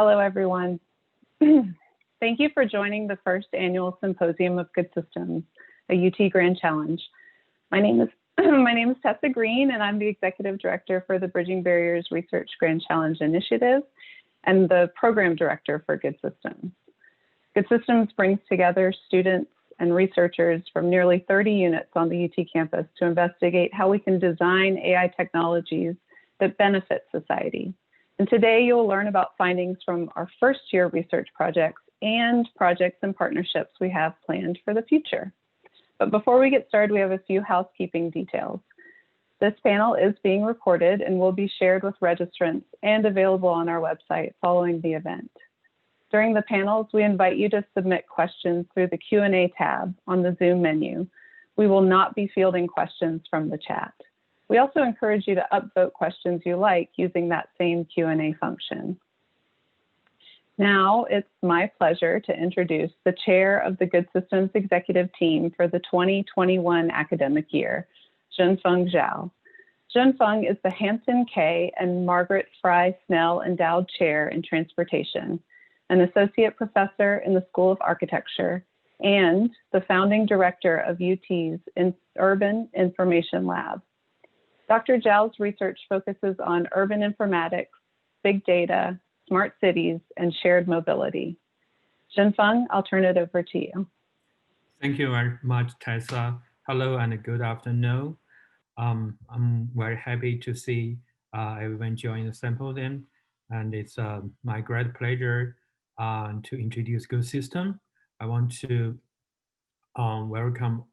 Hello, everyone. Thank you for joining the first annual Symposium of Good Systems, a UT Grand Challenge. My name is Tessa Green, and I'm the Executive Director for the Bridging Barriers Research Grand Challenge Initiative and the Program Director for Good Systems. Good Systems brings together students and researchers from nearly 30 units on the UT campus to investigate how we can design AI technologies that benefit society. And today you'll learn about findings from our first year research projects and projects and partnerships we have planned for the future. But before we get started, we have a few housekeeping details. This panel is being recorded and will be shared with registrants and available on our website following the event. During the panels, we invite you to submit questions through the Q&A tab on the Zoom menu. We will not be fielding questions from the chat. We also encourage you to upvote questions you like using that same Q&A function. Now it's my pleasure to introduce the chair of the Good Systems Executive Team for the 2021 academic year, Zhenfeng Zhao. Zhenfeng is the Hampton K. and Margaret Fry Snell Endowed Chair in Transportation, an associate professor in the School of Architecture, and the founding director of UT's Urban Information Lab. Dr. Zhao's research focuses on urban informatics, big data, smart cities, and shared mobility. Zhenfeng, I'll turn it over to you. Thank you very much, Tessa. Hello and good afternoon. I'm very happy to see everyone join the symposium, and it's my great pleasure to introduce Good System. I want to welcome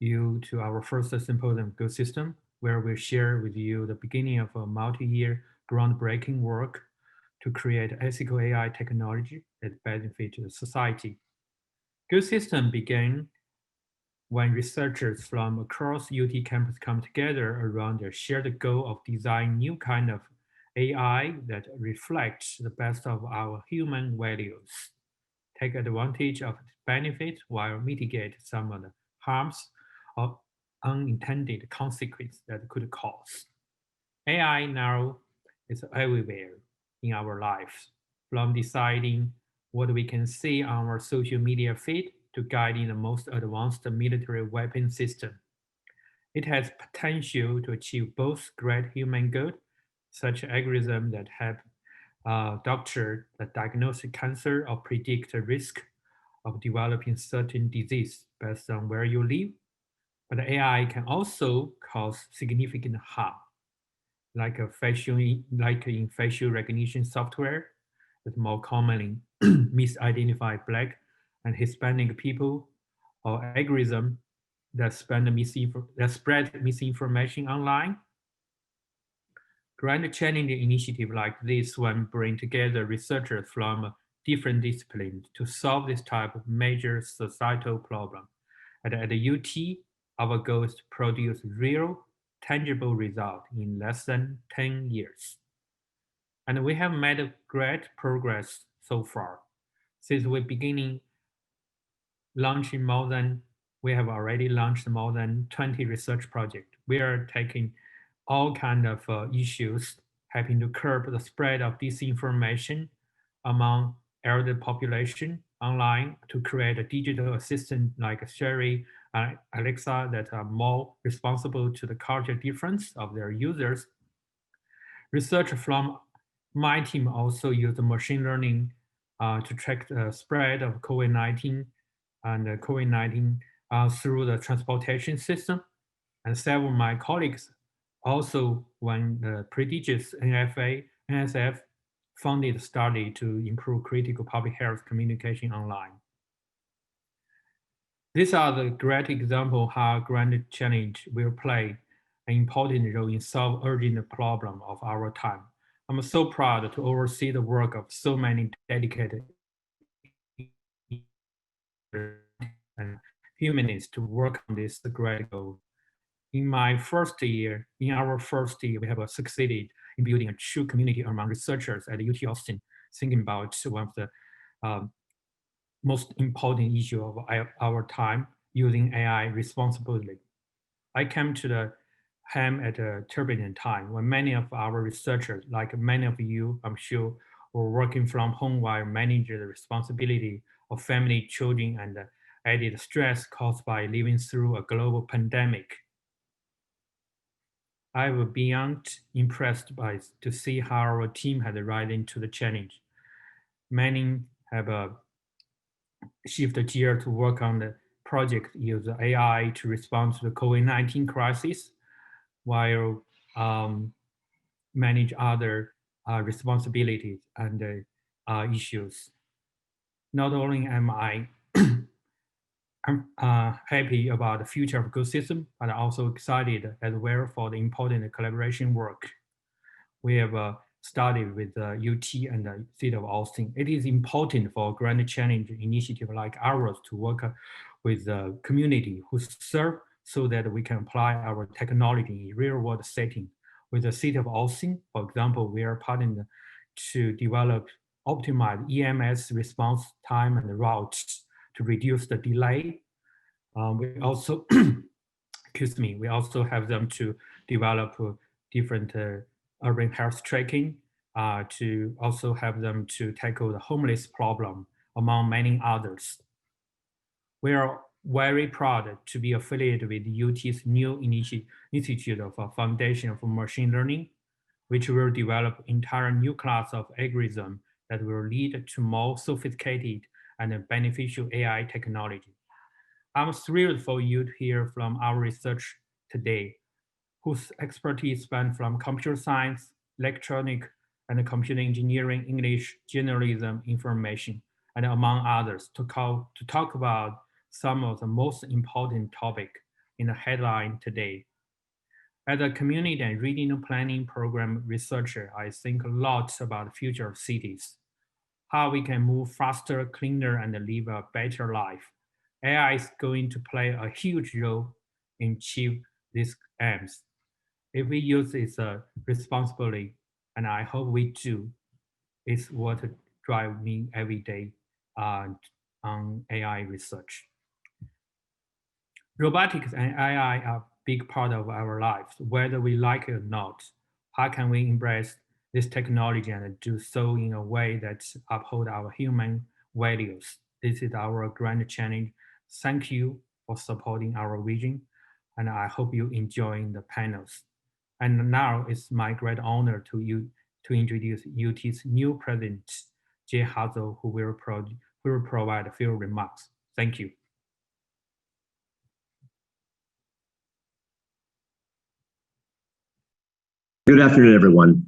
you to our first symposium, Good System, where we share with you the beginning of a multi-year groundbreaking work to create ethical AI technology that benefits society. Good System began when researchers from across UT campus come together around a shared goal of designing new kind of AI that reflects the best of our human values, take advantage of its benefits while mitigate some of the harms or unintended consequences that could cause. AI now is everywhere in our lives, from deciding what we can see on our social media feed to guiding the most advanced military weapon system. It has potential to achieve both great human good, such algorithms that help doctors that diagnose cancer or predict the risk of developing certain disease based on where you live. But AI can also cause significant harm, like in facial recognition software that more commonly misidentify Black and Hispanic people, or algorithm that spread misinformation online. Grand challenging initiative like this one bring together researchers from different disciplines to solve this type of major societal problem. At the UT, our goal is to produce real, tangible results in less than 10 years. And we have made great progress so far. Since we beginning launching we have already launched more than 20 research projects. We are taking all kinds of issues, helping to curb the spread of disinformation among elder population online to create a digital assistant like Sheri and Alexa that are more responsible to the cultural difference of their users. Research from my team also used machine learning to track the spread of COVID-19 through the transportation system. And several of my colleagues also won the prestigious NSF funded study to improve critical public health communication online. These are the great example how Grand Challenge will play an important role in solving urgent problem of our time. I'm so proud to oversee the work of so many dedicated and humanists to work on this great goal. In our first year, we have succeeded in building a true community among researchers at UT Austin, thinking about one of the most important issue of our time, using AI responsibly. I came to the HAM at a turbulent time when many of our researchers, like many of you, I'm sure, or working from home while managing the responsibility of family, children, and the added stress caused by living through a global pandemic. I was beyond impressed to see how our team had risen to the challenge. Many have shifted gear to work on the project use AI to respond to the COVID-19 crisis, while manage other responsibilities and issues. Not only am I I'm happy about the future of Good System, but I'm also excited as well for the important collaboration work we have started with UT and the City of Austin. It is important for a grand challenge initiative like ours to work with the community who serve so that we can apply our technology in real world setting. With the City of Austin, for example, we are partnering to develop optimized EMS response time and routes to reduce the delay. We also, excuse me, we also have them to develop different urban health tracking to also have them to tackle the homeless problem, among many others. We are very proud to be affiliated with UT's new Institute of Foundation for Machine Learning, which will develop entire new class of algorithm that will lead to more sophisticated and beneficial AI technology. I'm thrilled for you to hear from our research today, whose expertise span from computer science, electronic and computer engineering, English, journalism, information, and among others, to talk about some of the most important topics in the headline today. As a community and regional planning program researcher, I think a lot about the future of cities, how we can move faster, cleaner, and live a better life. AI is going to play a huge role in achieve these aims. If we use it responsibly, and I hope we do, it's what drives me every day on AI research. Robotics and AI are a big part of our lives, whether we like it or not. How can we embrace this technology and do so in a way that uphold our human values? This is our grand challenge. Thank you for supporting our vision, and I hope you enjoy the panels. And now it's my great honor to introduce UT's new president, Jay Hazel, who will provide a few remarks. Thank you. Good afternoon, everyone.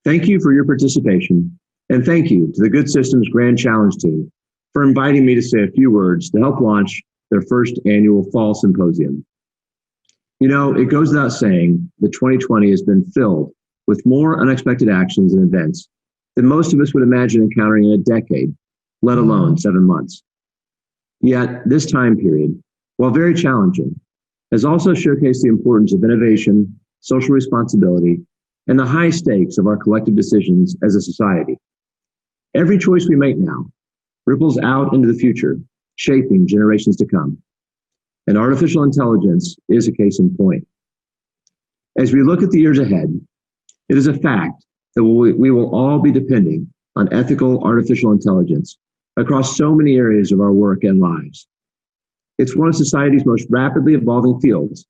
Thank you for your participation, and thank you to the Good Systems Grand Challenge team for inviting me to say a few words to help launch their first annual Fall Symposium. You know, it goes without saying that 2020 has been filled with more unexpected actions and events than most of us would imagine encountering in a decade, let alone 7 months. Yet, this time period, while very challenging, has also showcased the importance of innovation, social responsibility, and the high stakes of our collective decisions as a society. Every choice we make now ripples out into the future, shaping generations to come. And artificial intelligence is a case in point. As we look at the years ahead, it is a fact that we will all be depending on ethical artificial intelligence across so many areas of our work and lives. It's one of society's most rapidly evolving fields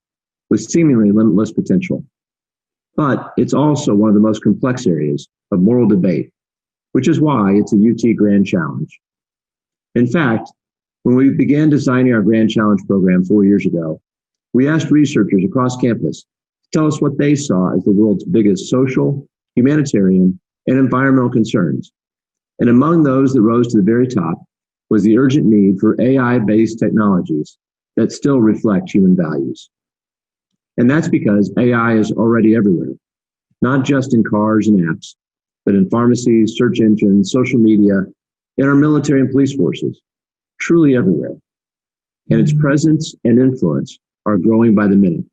with seemingly limitless potential. But it's also one of the most complex areas of moral debate, which is why it's a UT Grand Challenge. In fact, when we began designing our Grand Challenge program 4 years ago, we asked researchers across campus to tell us what they saw as the world's biggest social, humanitarian, and environmental concerns. And among those that rose to the very top was the urgent need for AI-based technologies that still reflect human values. And that's because AI is already everywhere, not just in cars and apps, but in pharmacies, search engines, social media, in our military and police forces, truly everywhere. And its presence and influence are growing by the minute,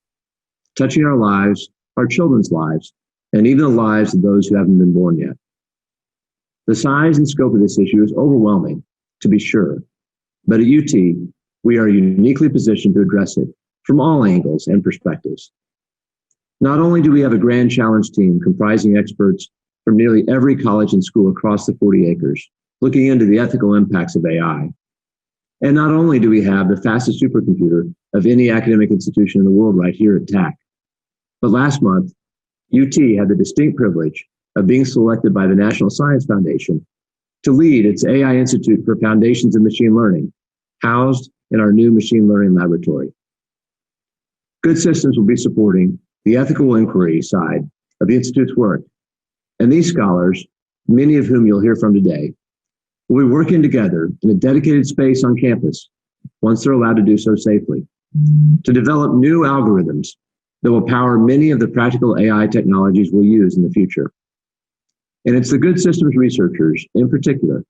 touching our lives, our children's lives, and even the lives of those who haven't been born yet. The size and scope of this issue is overwhelming, to be sure, but at UT, we are uniquely positioned to address it from all angles and perspectives. Not only do we have a Grand Challenge team comprising experts from nearly every college and school across the 40 acres, looking into the ethical impacts of AI. And not only do we have the fastest supercomputer of any academic institution in the world right here at TAC, but last month, UT had the distinct privilege of being selected by the National Science Foundation to lead its AI Institute for Foundations in Machine Learning, housed in our new machine learning laboratory. Good Systems will be supporting the ethical inquiry side of the Institute's work. And these scholars, many of whom you'll hear from today, will be working together in a dedicated space on campus, once they're allowed to do so safely, to develop new algorithms that will power many of the practical AI technologies we'll use in the future. And it's the Good Systems researchers, in particular,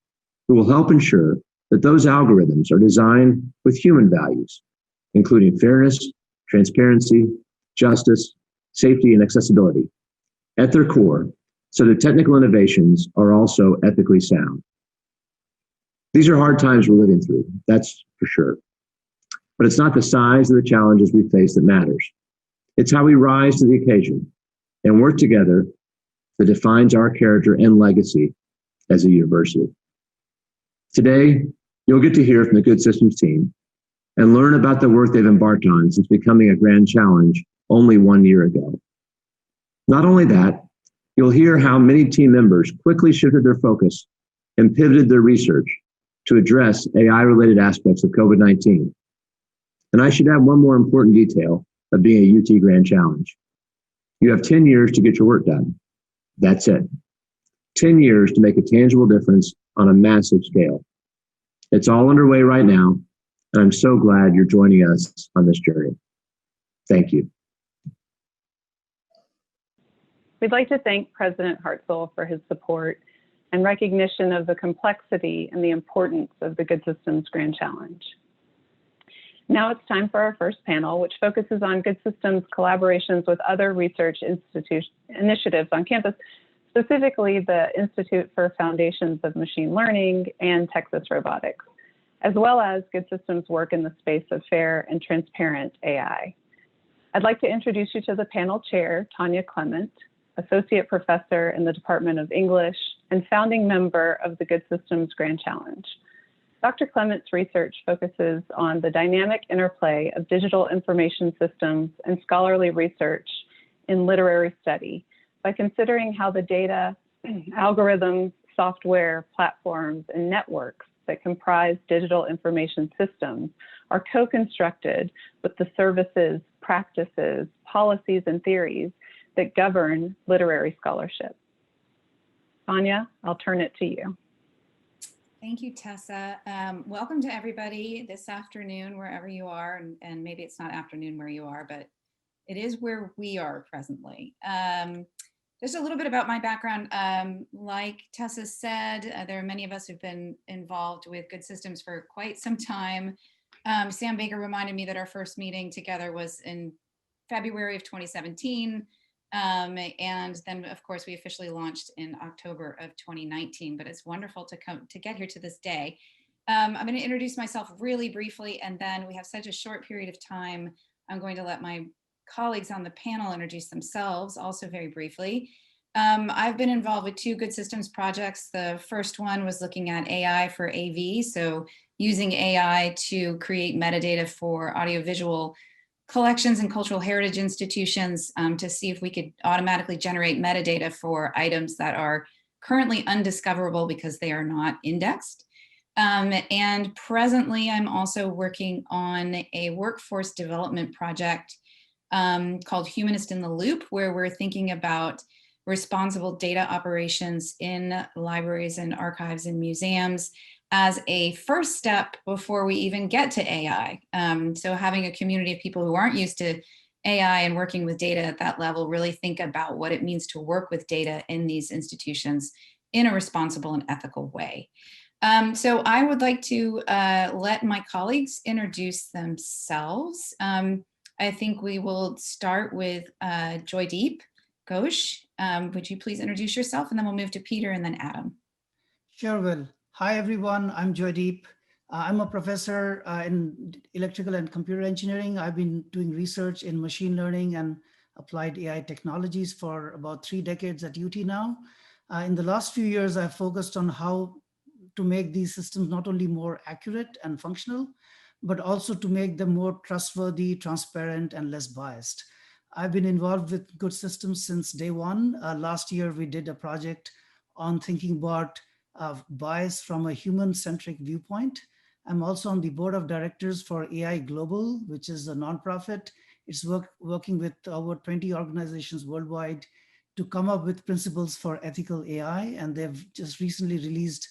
who will help ensure that those algorithms are designed with human values, including fairness, transparency, justice, safety, and accessibility at their core, so that technical innovations are also ethically sound. These are hard times we're living through, that's for sure. But it's not the size of the challenges we face that matters. It's how we rise to the occasion and work together that defines our character and legacy as a university. Today, you'll get to hear from the Good Systems team and learn about the work they've embarked on since becoming a grand challenge only 1 year ago. Not only that, you'll hear how many team members quickly shifted their focus and pivoted their research to address AI-related aspects of COVID-19. And I should add one more important detail of being a UT Grand Challenge. You have 10 years to get your work done. That's it. 10 years to make a tangible difference on a massive scale. It's all underway right now, and I'm so glad you're joining us on this journey. Thank you. We'd like to thank President Hartzell for his support and recognition of the complexity and the importance of the Good Systems Grand Challenge. Now it's time for our first panel, which focuses on Good Systems collaborations with other research initiatives on campus, specifically the Institute for Foundations of Machine Learning and Texas Robotics, as well as Good Systems work in the space of fair and transparent AI. I'd like to introduce you to the panel chair, Tanya Clement, Associate Professor in the Department of English and founding member of the Good Systems Grand Challenge. Dr. Clement's research focuses on the dynamic interplay of digital information systems and scholarly research in literary study by considering how the data, algorithms, software, platforms, and networks that comprise digital information systems are co-constructed with the services, practices, policies, and theories that govern literary scholarship. Tanya, I'll turn it to you. Thank you, Tessa. Welcome to everybody this afternoon, wherever you are, and maybe it's not afternoon where you are, but it is where we are presently. Just a little bit about my background. Like Tessa said, there are many of us who've been involved with Good Systems for quite some time. Sam Baker reminded me that our first meeting together was in February of 2017. And then, of course, we officially launched in October of 2019, but it's wonderful to get here to this day. I'm going to introduce myself really briefly, and then we have such a short period of time. I'm going to let my colleagues on the panel introduce themselves also very briefly. I've been involved with 2 Good Systems projects. The first one was looking at AI for AV, so using AI to create metadata for audiovisual collections and cultural heritage institutions to see if we could automatically generate metadata for items that are currently undiscoverable because they are not indexed. And presently, I'm also working on a workforce development project called Humanist in the Loop, where we're thinking about responsible data operations in libraries and archives and museums as a first step before we even get to AI. So having a community of people who aren't used to AI and working with data at that level really think about what it means to work with data in these institutions in a responsible and ethical way. So I would like to let my colleagues introduce themselves. I think we will start with Joydeep Ghosh. Would you please introduce yourself, and then we'll move to Peter and then Adam. Sure will. Hi, everyone. I'm Joydeep. I'm a professor in electrical and computer engineering. I've been doing research in machine learning and applied AI technologies for about 3 decades at UT now. In the last few years, I've focused on how to make these systems not only more accurate and functional, but also to make them more trustworthy, transparent, and less biased. I've been involved with good systems since day one. Last year, we did a project on thinking about bias from a human-centric viewpoint. I'm also on the board of directors for AI Global, which is a nonprofit. It's working with over 20 organizations worldwide to come up with principles for ethical AI. And they've just recently released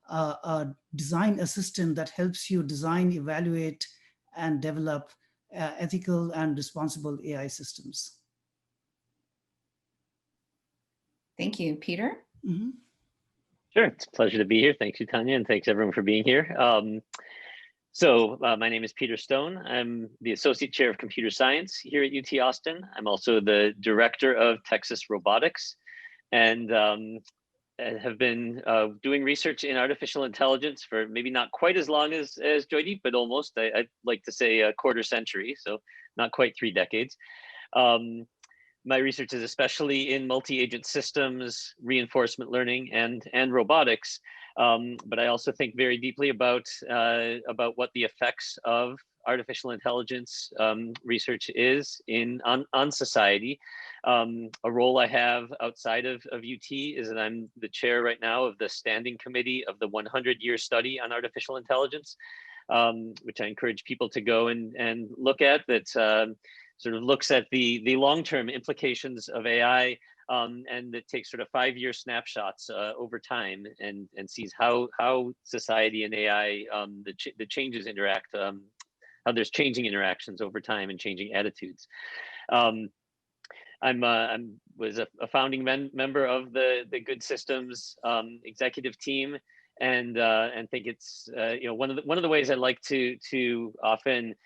a design assistant that helps you design, evaluate, and develop ethical and responsible AI systems. Thank you, Peter. Mm-hmm. Sure, it's a pleasure to be here. Thanks you, Tanya, and thanks everyone for being here. My name is Peter Stone. I'm the Associate Chair of Computer Science here at UT Austin. I'm also the Director of Texas Robotics, and have been doing research in artificial intelligence for maybe not quite as long as Joydeep, but almost. I'd like to say a quarter century, so not quite 3 decades. My research is especially in multi-agent systems, reinforcement learning, and robotics. But I also think very deeply about what the effects of artificial intelligence research is on society. A role I have outside of UT is that I'm the chair right now of the standing committee of the 100-year study on artificial intelligence, which I encourage people to go and look at, that sort of looks at the long-term implications of AI, and it takes sort of 5-year snapshots over time and sees how society and AI, the changes interact, how there's changing interactions over time and changing attitudes. I was a founding member of the Good Systems executive team, and think it's one of the ways I like to often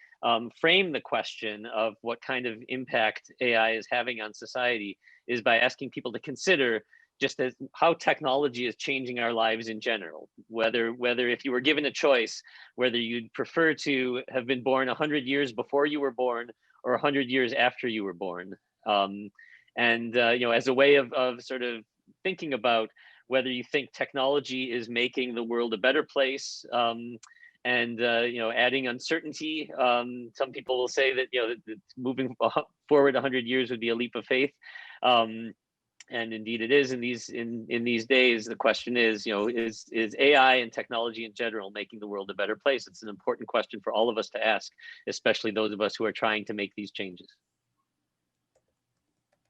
frame the question of what kind of impact AI is having on society is by asking people to consider just as how technology is changing our lives in general. Whether if you were given a choice, whether you'd prefer to have been born 100 years before you were born or 100 years after you were born. As a way of sort of thinking about whether you think technology is making the world a better place, adding uncertainty. Some people will say that that moving forward 100 years would be a leap of faith, and indeed it is in these days. The question is, is AI and technology in general making the world a better place? It's an important question for all of us to ask, especially those of us who are trying to make these changes.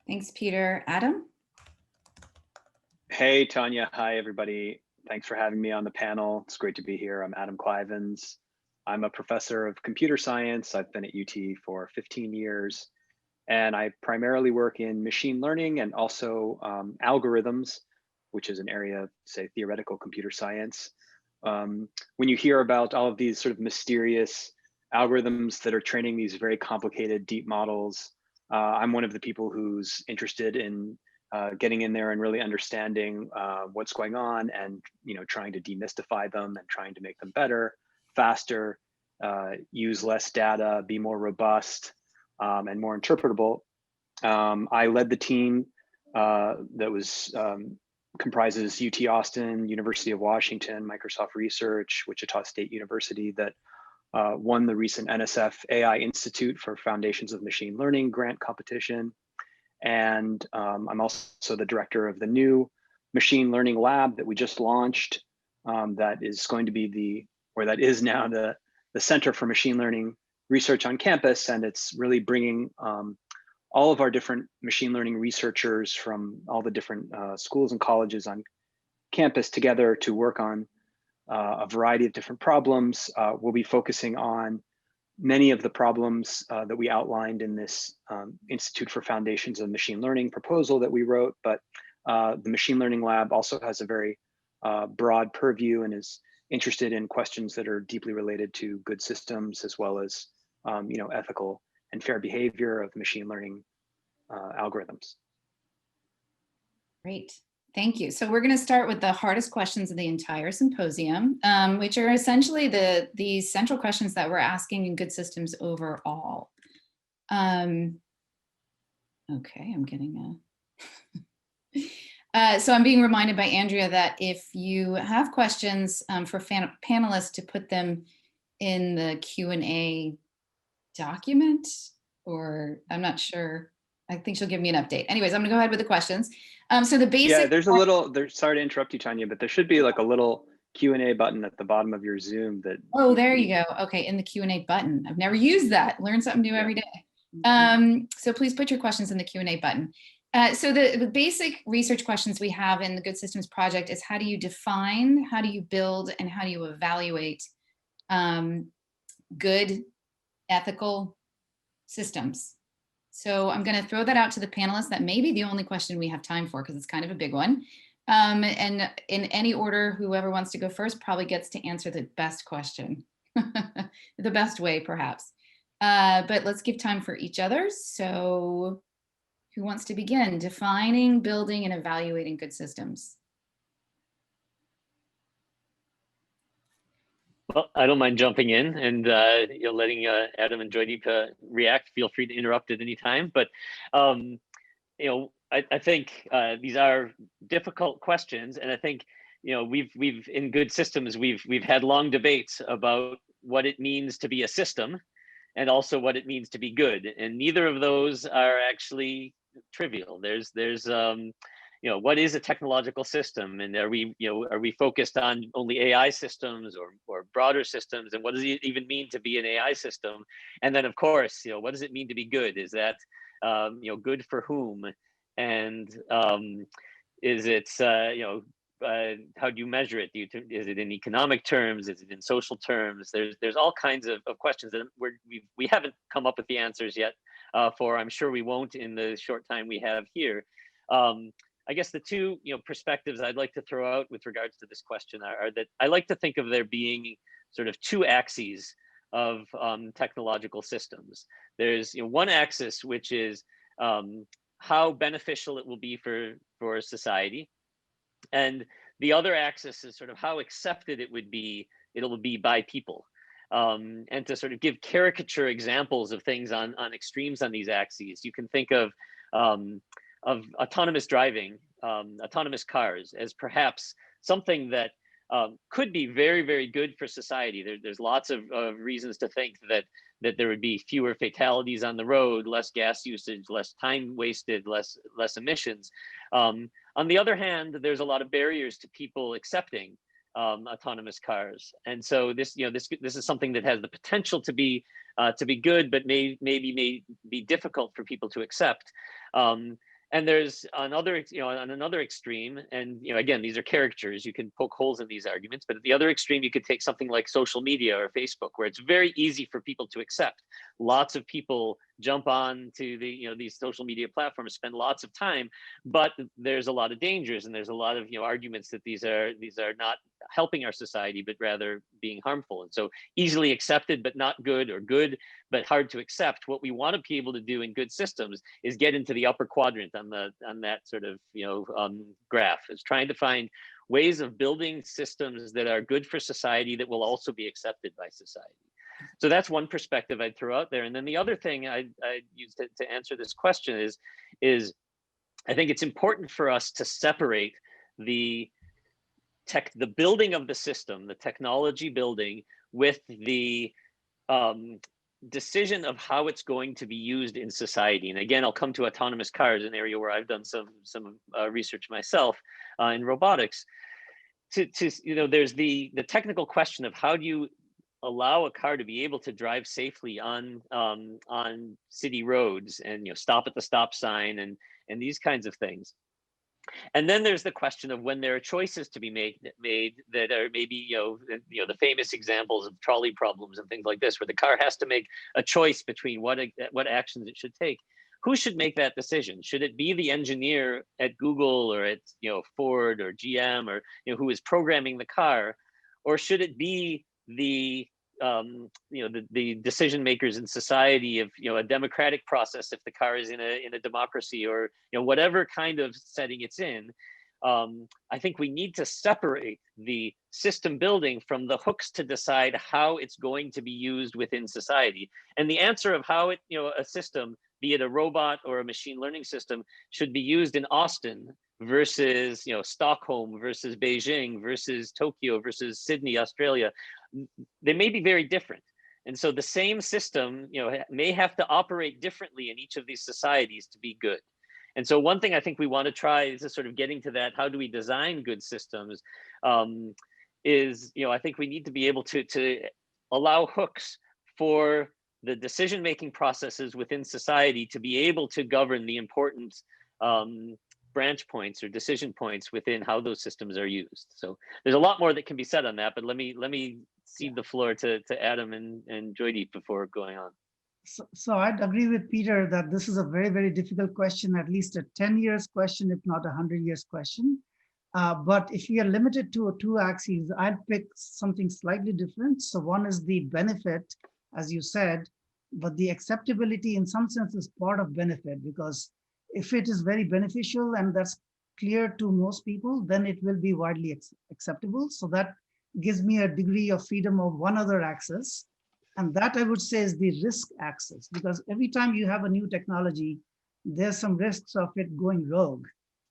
Thanks, Peter. Adam? Hey, Tanya. Hi, everybody. Thanks for having me on the panel. It's great to be here. I'm Adam Clivens. I'm a professor of computer science. I've been at UT for 15 years, and I primarily work in machine learning and also algorithms, which is an area of, say, theoretical computer science. When you hear about all of these sort of mysterious algorithms that are training these very complicated deep models, I'm one of the people who's interested in getting in there and really understanding what's going on, and trying to demystify them and trying to make them better, faster, use less data, be more robust, and more interpretable. I led the team that comprises UT Austin, University of Washington, Microsoft Research, Wichita State University, that won the recent NSF AI Institute for Foundations of Machine Learning grant competition. And I'm also the director of the new machine learning lab that we just launched, that is going to be that is now the Center for Machine Learning Research on campus. And it's really bringing all of our different machine learning researchers from all the different schools and colleges on campus together to work on a variety of different problems. We'll be focusing on many of the problems that we outlined in this Institute for Foundations of Machine Learning proposal that we wrote, but the Machine Learning Lab also has a very broad purview and is interested in questions that are deeply related to good systems, as well as ethical and fair behavior of machine learning algorithms. Great. Thank you. So we're going to start with the hardest questions of the entire symposium, which are essentially the central questions that we're asking in good systems overall. Okay, I'm getting So I'm being reminded by Andrea that if you have questions for panelists, to put them in the Q&A document, or I'm not sure. I think she'll give me an update. Anyways, I'm gonna go ahead with the questions. So the basic— Yeah, there's a little, sorry to interrupt you, Tanya, but there should be like a little Q&A button at the bottom of your Zoom that— Oh, there you go. Okay, in the Q&A button. I've never used that. Learn something new every day. So please put your questions in the Q&A button. So the basic research questions we have in the Good Systems Project is: how do you define, how do you build, and how do you evaluate good ethical systems? So I'm going to throw that out to the panelists. That may be the only question we have time for, because it's kind of a big one. And in any order, whoever wants to go first probably gets to answer the best question, the best way, perhaps. But let's give time for each other. So who wants to begin? Defining, building, and evaluating good systems. Well, I don't mind jumping in and letting Adam and Joydeep react. Feel free to interrupt at any time. But I think these are difficult questions, and I think we've in good systems we've had long debates about what it means to be a system, and also what it means to be good, and neither of those are actually trivial. There's what is a technological system, and are we focused on only AI systems or broader systems, and what does it even mean to be an AI system? And then of course, what does it mean to be good? Is that good for whom? And is it how do you measure it? Is it in economic terms? Is it in social terms? There's all kinds of questions that we haven't come up with the answers yet for. I'm sure we won't in the short time we have here. I guess the two perspectives I'd like to throw out with regards to this question are that I like to think of there being sort of two axes of technological systems. There's one axis, which is how beneficial it will be for society, and the other axis is sort of how accepted it will be by people. And to sort of give caricature examples of things on extremes on these axes, you can think of autonomous driving, autonomous cars, as perhaps something that could be very, very good for society. There's lots of reasons to think that there would be fewer fatalities on the road, less gas usage, less time wasted, less emissions. On the other hand, there's a lot of barriers to people accepting autonomous cars, and so this is something that has the potential to be good, but may be difficult for people to accept. And there's another, on another extreme, and again, these are caricatures, you can poke holes in these arguments, but at the other extreme, you could take something like social media or Facebook, where it's very easy for people to accept. Lots of people jump on to these social media platforms, spend lots of time, but there's a lot of dangers, and there's a lot of arguments that these are not helping our society, but rather being harmful. And so easily accepted, but not good, or good, but hard to accept. What we want to be able to do in good systems is get into the upper quadrant on that sort of graph. Is trying to find ways of building systems that are good for society that will also be accepted by society. So that's one perspective I'd throw out there. And then the other thing I use to answer this question is I think it's important for us to separate the building of the system, the technology building, with the decision of how it's going to be used in society. And again, I'll come to autonomous cars, an area where I've done some research myself in robotics. There's the technical question of how do you allow a car to be able to drive safely on city roads, and stop at the stop sign, and these kinds of things. And then there's the question of when there are choices to be made that are maybe the famous examples of trolley problems and things like this, where the car has to make a choice between what actions it should take. Who should make that decision? Should it be the engineer at Google or at Ford or GM, or who is programming the car, or should it be the decision makers in society of a democratic process if the car is in a democracy, or whatever kind of setting it's in? I think we need to separate the system building from the hooks to decide how it's going to be used within society. And the answer of how a system be it a robot or a machine learning system, should be used in Austin versus, you know, Stockholm versus Beijing versus Tokyo versus Sydney, Australia. They may be very different. And so the same system, you know, may have to operate differently in each of these societies to be good. And so one thing I think we want to try is sort of getting to that, how do we design good systems, is, you know, I think we need to be able to allow hooks for the decision-making processes within society to be able to govern the important branch points or decision points within how those systems are used. So there's a lot more that can be said on that, but let me cede the floor to Adam and Joydeep before going on. So I'd agree with Peter that this is a very, very difficult question, at least a 10 years question, if not a 100 years question. But if we are limited to two axes, I'd pick something slightly different. So one is the benefit, as you said, but the acceptability in some sense is part of benefit, because if it is very beneficial and that's clear to most people, then it will be widely acceptable. So that gives me a degree of freedom of one other axis. And that I would say is the risk axis, because every time you have a new technology, there's some risks of it going rogue,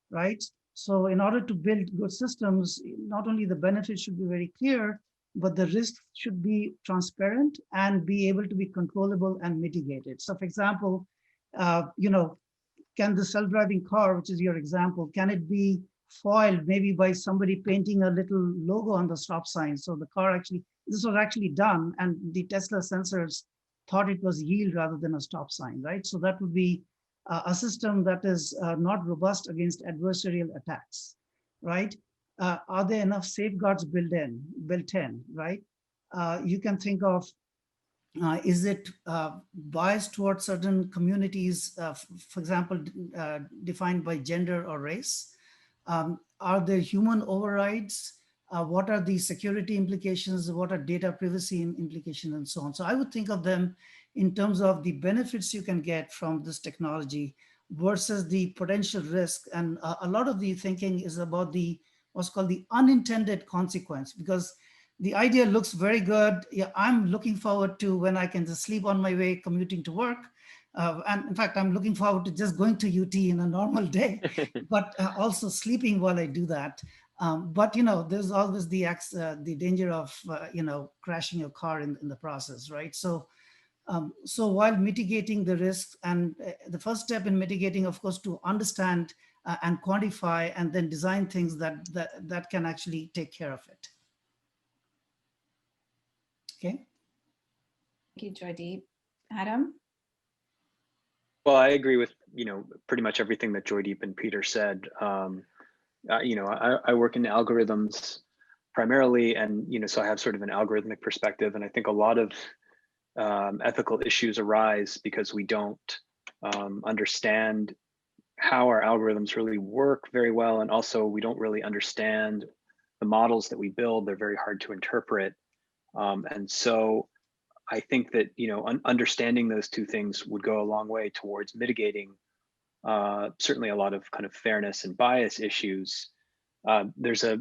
right? So in order to build good systems, not only the benefits should be very clear, but the risks should be transparent and be able to be controllable and mitigated. So for example, you know, can the self-driving car, which is your example, can it be foiled maybe by somebody painting a little logo on the stop sign? So the car actually, this was actually done, and the Tesla sensors thought it was yield rather than a stop sign, right? So that would be a system that is not robust against adversarial attacks, right? Are there enough safeguards built in, right? You can think of, is it biased towards certain communities, for example, defined by gender or race? Are there human overrides? What are the security implications? What are data privacy implications and so on? So I would think of them in terms of the benefits you can get from this technology versus the potential risk. And a lot of the thinking is about the what's called the unintended consequence, because the idea looks very good. Yeah, I'm looking forward to when I can just sleep on my way commuting to work. And in fact, I'm looking forward to just going to UT in a normal day, but also sleeping while I do that. But you know, there's always the danger of you know, crashing your car in the process, right? So, so while mitigating the risks, and the first step in mitigating, of course, to understand and quantify, and then design things that can actually take care of it. Okay. Thank you, Joydeep. Adam? Well, I agree with, you know, pretty much everything that Joydeep and Peter said. You know, I work in algorithms primarily, and, you know, so I have sort of an algorithmic perspective, and I think a lot of ethical issues arise because we don't understand how our algorithms really work very well, and also we don't really understand the models that we build. They're very hard to interpret, and so I think that, you know, understanding those two things would go a long way towards mitigating certainly a lot of kind of fairness and bias issues. There's a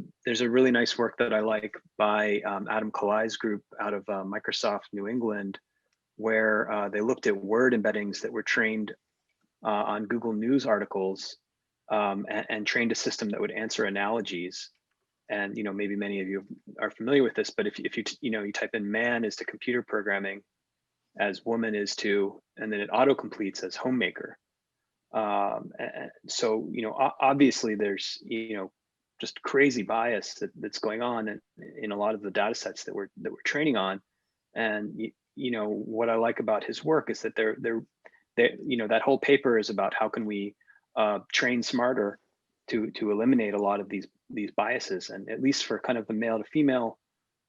really nice work that I like by Adam Kalai's group out of Microsoft New England, where they looked at word embeddings that were trained on Google News articles and trained a system that would answer analogies. And, you know, maybe many of you are familiar with this, but if you know, you type in man is to computer programming as woman is to, and then it auto completes as homemaker. And so, you know, obviously there's, you know, just crazy bias that's going on in a lot of the data sets that we're training on. And, you know, what I like about his work is that they're you know, that whole paper is about how can we train smarter to eliminate a lot of these biases. And at least for kind of the male to female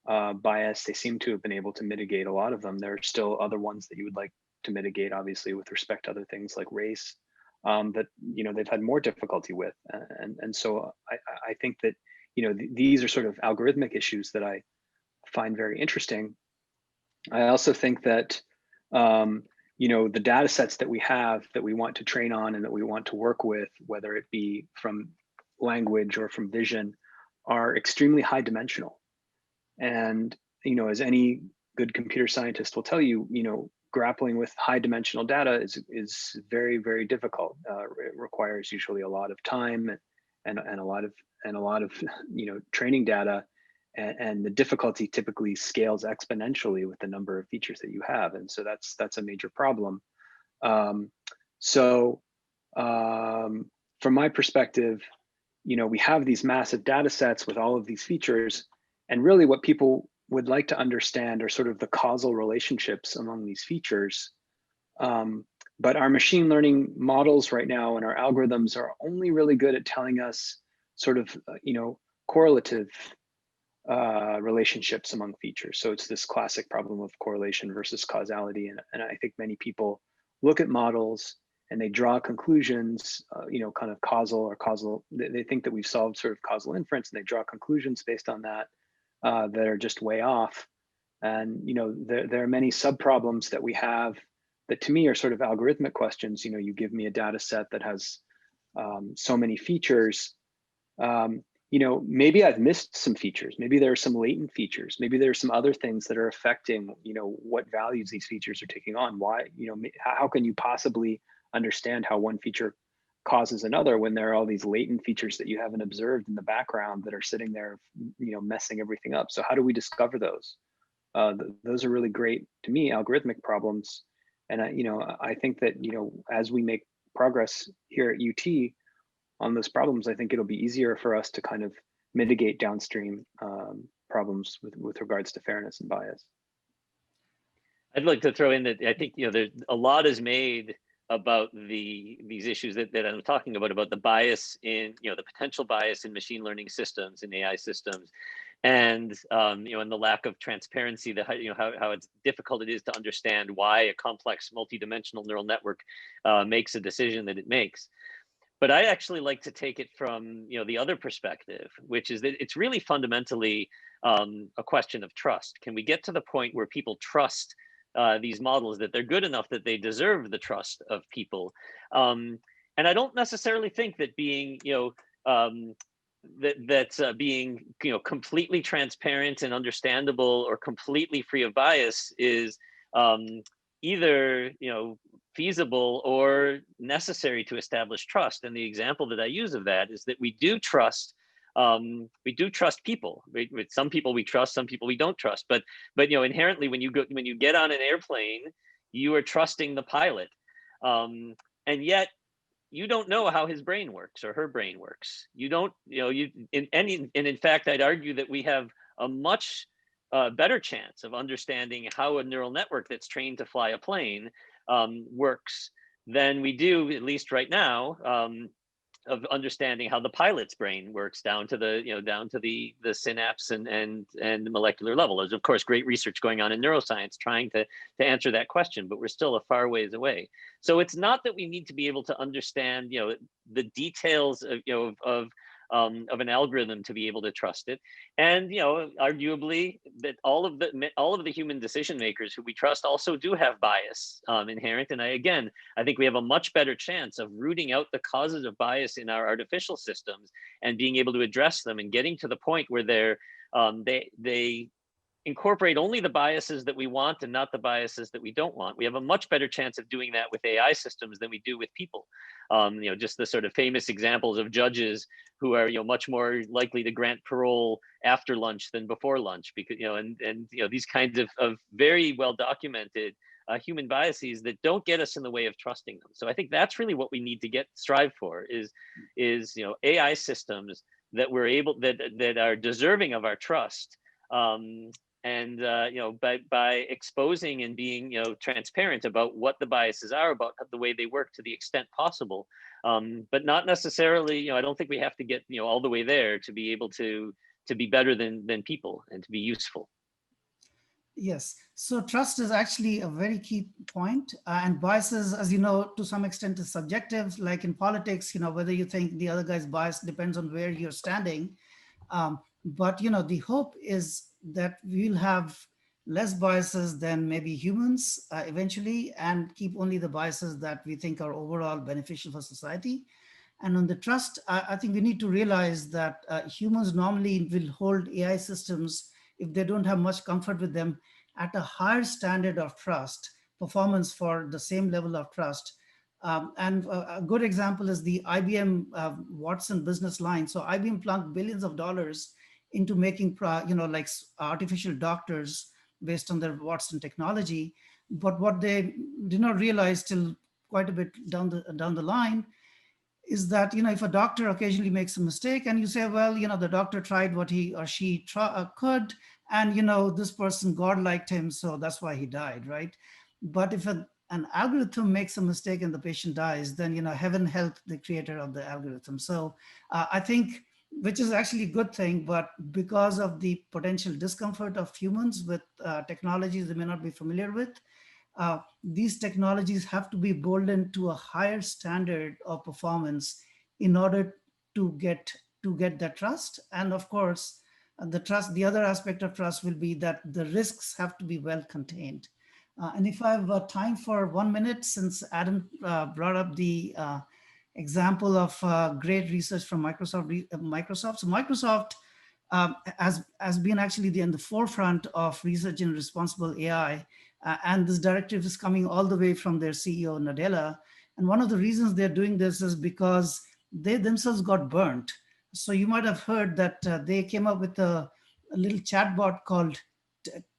bias, they seem to have been able to mitigate a lot of them. There are still other ones that you would like to mitigate, obviously, with respect to other things like race, that, you know, they've had more difficulty with. And so I think that, you know, these are sort of algorithmic issues that I find very interesting. I also think that, you know, the data sets that we have that we want to train on and that we want to work with, whether it be from language or from vision, are extremely high dimensional. And, you know, as any good computer scientist will tell you, you know, grappling with high dimensional data is very, very difficult. It requires usually a lot of time and a lot of training data, and the difficulty typically scales exponentially with the number of features that you have, and so that's a major problem. From my perspective, we have these massive data sets with all of these features, and really what people would like to understand are sort of the causal relationships among these features. But our machine learning models right now and our algorithms are only really good at telling us sort of, correlative relationships among features. So it's this classic problem of correlation versus causality. And I think many people look at models and they draw conclusions, kind of causal. They think that we've solved sort of causal inference, and they draw conclusions based on that that are just way off. And there are many subproblems that we have that to me are sort of algorithmic questions. You give me a data set that has so many features. Maybe I've missed some features. Maybe there are some latent features. Maybe there are some other things that are affecting, what values these features are taking on. Why, how can you possibly understand how one feature causes another when there are all these latent features that you haven't observed in the background that are sitting there, messing everything up? So how do we discover those? Those are really great, to me, algorithmic problems. And I think that, as we make progress here at UT on those problems, I think it'll be easier for us to kind of mitigate downstream problems with regards to fairness and bias. I'd like to throw in that I think a lot is made about these issues that I'm talking about the bias in the potential bias in machine learning systems and AI systems, and and the lack of transparency, how it's difficult it is to understand why a complex multidimensional neural network makes a decision that it makes. But I actually like to take it from the other perspective, which is that it's really fundamentally a question of trust. Can we get to the point where people trust these models, that they're good enough that they deserve the trust of people? And I don't necessarily think that being being completely transparent and understandable or completely free of bias is either feasible or necessary to establish trust. And the example that I use of that is that we do trust people. With some people we trust, some people we don't trust. But inherently, when you get on an airplane, you are trusting the pilot, and yet you don't know how his brain works or her brain works. You don't, in fact, I'd argue that we have a much better chance of understanding how a neural network that's trained to fly a plane works than we do, at least right now, of understanding how the pilot's brain works down to the synapse and the molecular level. There's of course great research going on in neuroscience trying to answer that question, but we're still a far ways away. So it's not that we need to be able to understand the details of an algorithm to be able to trust it. And arguably that all of the human decision makers who we trust also do have bias inherent. And I think we have a much better chance of rooting out the causes of bias in our artificial systems and being able to address them and getting to the point where they incorporate only the biases that we want and not the biases that we don't want. We have a much better chance of doing that with AI systems than we do with people. Just the sort of famous examples of judges who are much more likely to grant parole after lunch than before lunch, because these kinds of very well documented human biases that don't get us in the way of trusting them. So I think that's really what we need to strive for is AI systems that we're able that are deserving of our trust. And by exposing and being transparent about what the biases are, about the way they work to the extent possible, but not necessarily. I don't think we have to get all the way there to be able to be better than people and to be useful. Yes, so trust is actually a very key point, and biases, as you know, to some extent is subjective. Like in politics, whether you think the other guy's biased depends on where you're standing. But the hope is that we'll have less biases than maybe humans eventually, and keep only the biases that we think are overall beneficial for society. And on the trust, I think we need to realize that humans normally will hold AI systems, if they don't have much comfort with them, at a higher standard of trust, performance for the same level of trust. And a good example is the IBM Watson business line. So IBM plunked billions of dollars into making, like artificial doctors based on their Watson technology. But what they did not realize till quite a bit down the line is that, if a doctor occasionally makes a mistake and you say, well, the doctor tried what he or she could, and, this person, God liked him, so that's why he died, right? But if an algorithm makes a mistake and the patient dies, then, heaven helped the creator of the algorithm. So I think, which is actually a good thing, but because of the potential discomfort of humans with technologies they may not be familiar with, these technologies have to be boldened to a higher standard of performance in order to get that trust. And of course, the other aspect of trust will be that the risks have to be well contained. And if I have time for 1 minute, since Adam brought up the example of great research from Microsoft. So Microsoft has been actually in the forefront of research in responsible AI. And this directive is coming all the way from their CEO, Nadella. And one of the reasons they're doing this is because they themselves got burnt. So you might have heard that they came up with a little chatbot called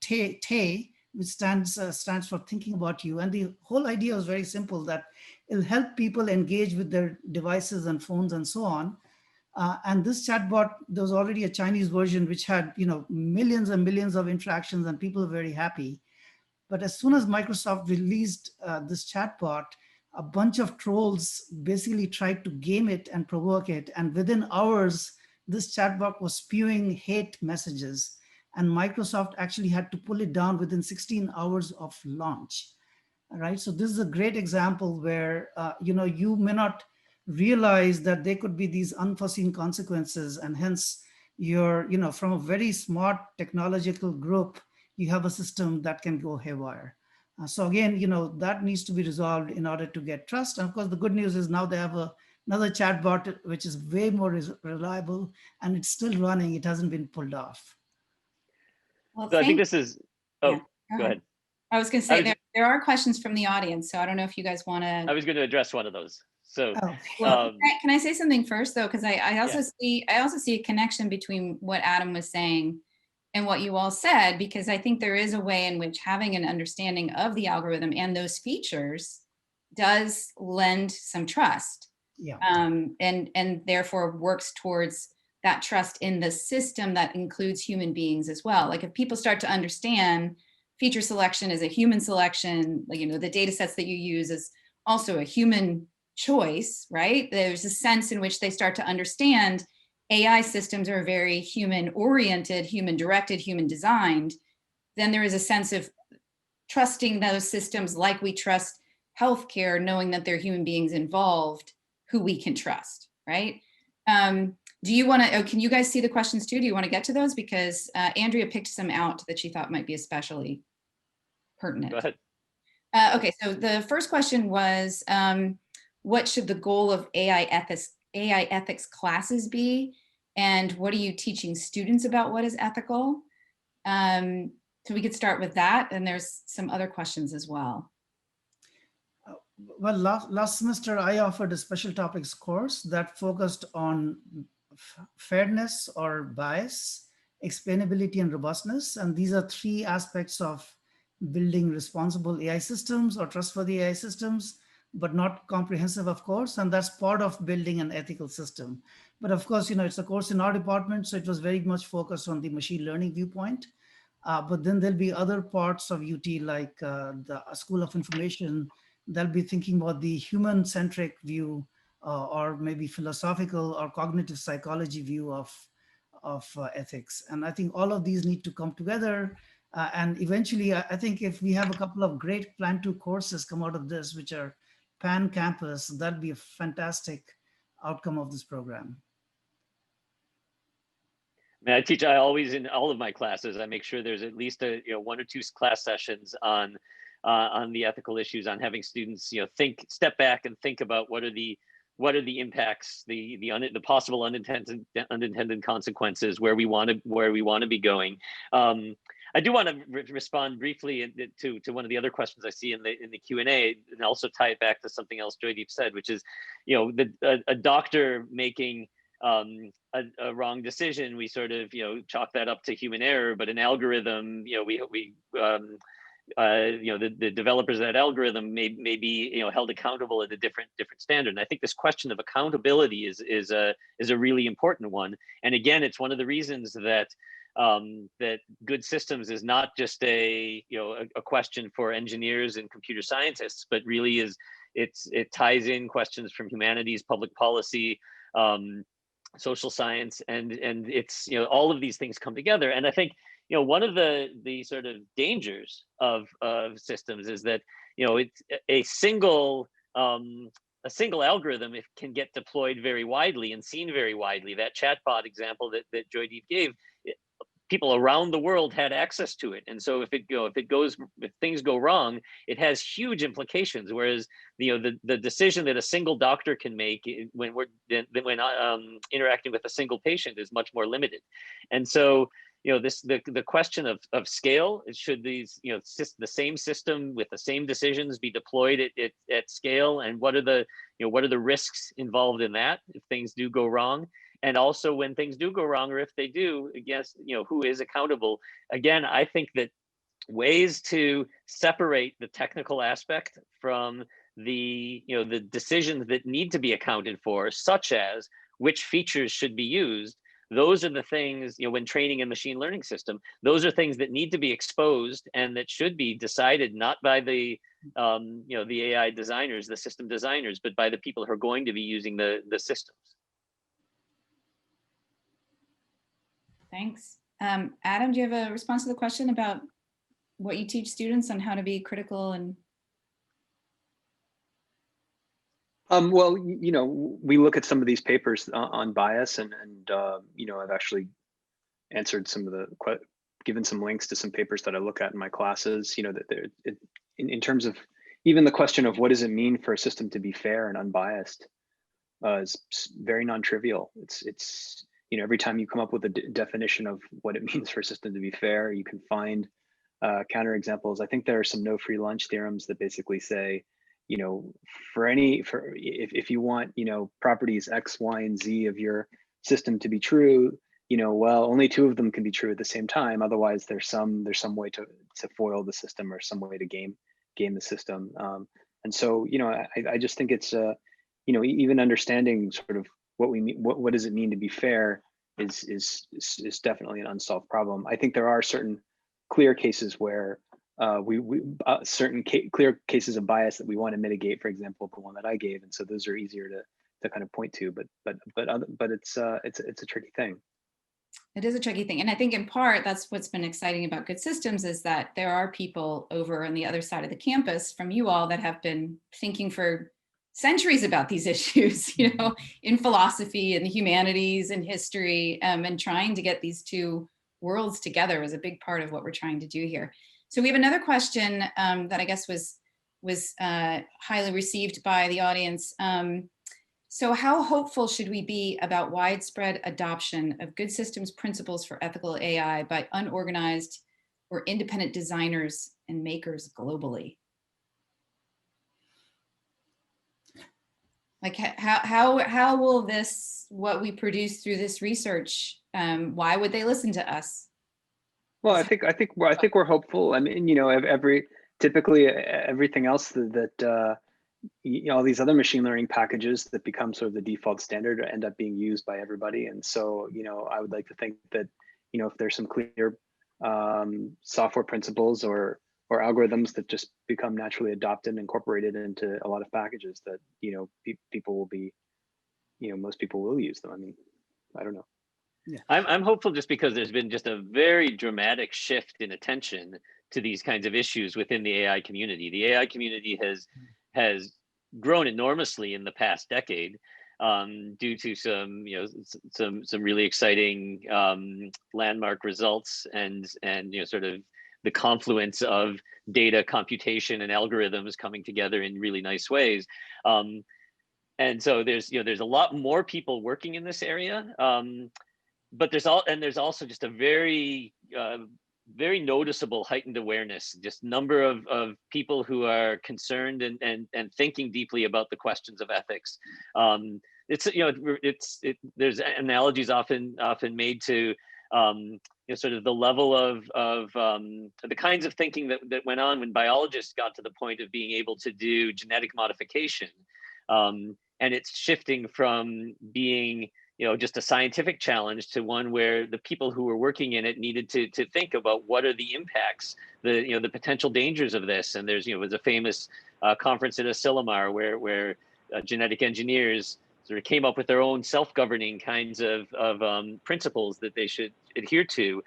Tay, which stands for thinking about you. And the whole idea was very simple, that it'll help people engage with their devices and phones and so on. And this chatbot, there was already a Chinese version which had millions and millions of interactions, and people were very happy. But as soon as Microsoft released this chatbot, a bunch of trolls basically tried to game it and provoke it. And within hours, this chatbot was spewing hate messages. And Microsoft actually had to pull it down within 16 hours of launch. All right. So this is a great example where, you may not realize that there could be these unforeseen consequences. And hence, you're, from a very smart technological group, you have a system that can go haywire. So again, that needs to be resolved in order to get trust. And of course, the good news is now they have another chatbot, which is way more reliable, and it's still running. It hasn't been pulled off. Well, so I think this is, go ahead. I was going to say there are questions from the audience, so I don't know if you guys want to. I was going to address one of those. So, well, can I say something first though? Because I also see a connection between what Adam was saying and what you all said, because I think there is a way in which having an understanding of the algorithm and those features does lend some trust. Yeah. And therefore works towards that trust in the system that includes human beings as well. Like if people start to understand feature selection is a human selection, like, the data sets that you use is also a human choice, right? There's a sense in which they start to understand AI systems are very human-oriented, human-directed, human-designed. Then there is a sense of trusting those systems like we trust healthcare, knowing that there are human beings involved who we can trust, right? Do you want to, can you guys see the questions too? Do you want to get to those? Because Andrea picked some out that she thought might be especially pertinent. Go ahead. Okay, so the first question was, what should the goal of AI ethics classes be? And what are you teaching students about what is ethical? So we could start with that. And there's some other questions as well. Well, last semester, I offered a special topics course that focused on fairness or bias, explainability, and robustness. And these are three aspects of building responsible AI systems or trustworthy AI systems, but not comprehensive, of course. And that's part of building an ethical system. But of course, it's a course in our department, so it was very much focused on the machine learning viewpoint. But then there'll be other parts of UT, like the School of Information, they'll be thinking about the human-centric view or maybe philosophical or cognitive psychology view of ethics. And I think all of these need to come together. And eventually, I think if we have a couple of great Plan 2 courses come out of this, which are pan-campus, that'd be a fantastic outcome of this program. I always, in all of my classes, I make sure there's at least one or two class sessions on the ethical issues, on having students step back and think about what are the impacts, the possible unintended consequences, where we want to be going. I do want to respond briefly to one of the other questions I see in the Q&A, and also tie it back to something else Joydeep said, which is, a doctor making a wrong decision, we sort of chalk that up to human error, but an algorithm, the developers of that algorithm may be held accountable at a different standard. And I think this question of accountability is a really important one. And again, it's one of the reasons that that good systems is not just a question for engineers and computer scientists, but really it ties in questions from humanities, public policy, social science, and it's all of these things come together. And I think one of the sort of dangers of systems is that it's a single algorithm can get deployed very widely and seen very widely. That chatbot example that Joydeep gave, people around the world had access to it, and so if things go wrong, it has huge implications. Whereas the decision that a single doctor can make when interacting with a single patient is much more limited. And so the question of scale, should these the same system with the same decisions be deployed at scale, and what are the risks involved in that if things do go wrong? And also, when things do go wrong, or if they do, I guess, who is accountable? Again, I think that ways to separate the technical aspect from the decisions that need to be accounted for, such as which features should be used. Those are the things, when training a machine learning system, those are things that need to be exposed and that should be decided not by the AI designers, the system designers, but by the people who are going to be using the systems. Thanks. Adam, do you have a response to the question about what you teach students on how to be critical? And well, we look at some of these papers on bias, and I've actually answered given some links to some papers that I look at in my classes. In terms of even the question of what does it mean for a system to be fair and unbiased, is very non-trivial. It's every time you come up with a definition of what it means for a system to be fair, you can find counterexamples. I think there are some no free lunch theorems that basically say, if you want, properties X, Y, and Z of your system to be true, well, only two of them can be true at the same time. Otherwise, there's some way to foil the system, or some way to game the system. And so, I just think it's even understanding sort of what we mean, what does it mean to be fair is definitely an unsolved problem. I think there are certain clear cases where clear cases of bias that we want to mitigate, for example, the one that I gave, and so those are easier to kind of point to. But it's a tricky thing. It is a tricky thing, and I think in part that's what's been exciting about good systems, is that there are people over on the other side of the campus from you all that have been thinking for centuries about these issues, in philosophy and the humanities and history, and trying to get these two worlds together is a big part of what we're trying to do here. So we have another question that I guess was highly received by the audience. So how hopeful should we be about widespread adoption of good systems principles for ethical AI by unorganized or independent designers and makers globally? Like how will what we produce through this research, why would they listen to us? Well, I think we're hopeful. I mean, typically everything else that all these other machine learning packages that become sort of the default standard end up being used by everybody. And so, I would like to think that, if there's some clear software principles or algorithms that just become naturally adopted and incorporated into a lot of packages, that people will be, most people will use them. I mean, I don't know. Yeah. I'm hopeful, just because there's been just a very dramatic shift in attention to these kinds of issues within the AI community. The AI community has grown enormously in the past decade, due to some really exciting landmark results and sort of the confluence of data, computation, and algorithms coming together in really nice ways. And so there's a lot more people working in this area. But there's also just a very very noticeable heightened awareness, just number of people who are concerned and thinking deeply about the questions of ethics. It's, there's analogies often made to sort of the level of the kinds of thinking that went on when biologists got to the point of being able to do genetic modification. And it's shifting from being just a scientific challenge to one where the people who were working in it needed to think about what are the impacts, the potential dangers of this. And there's, was a famous conference at Asilomar where genetic engineers sort of came up with their own self-governing kinds of principles that they should adhere to.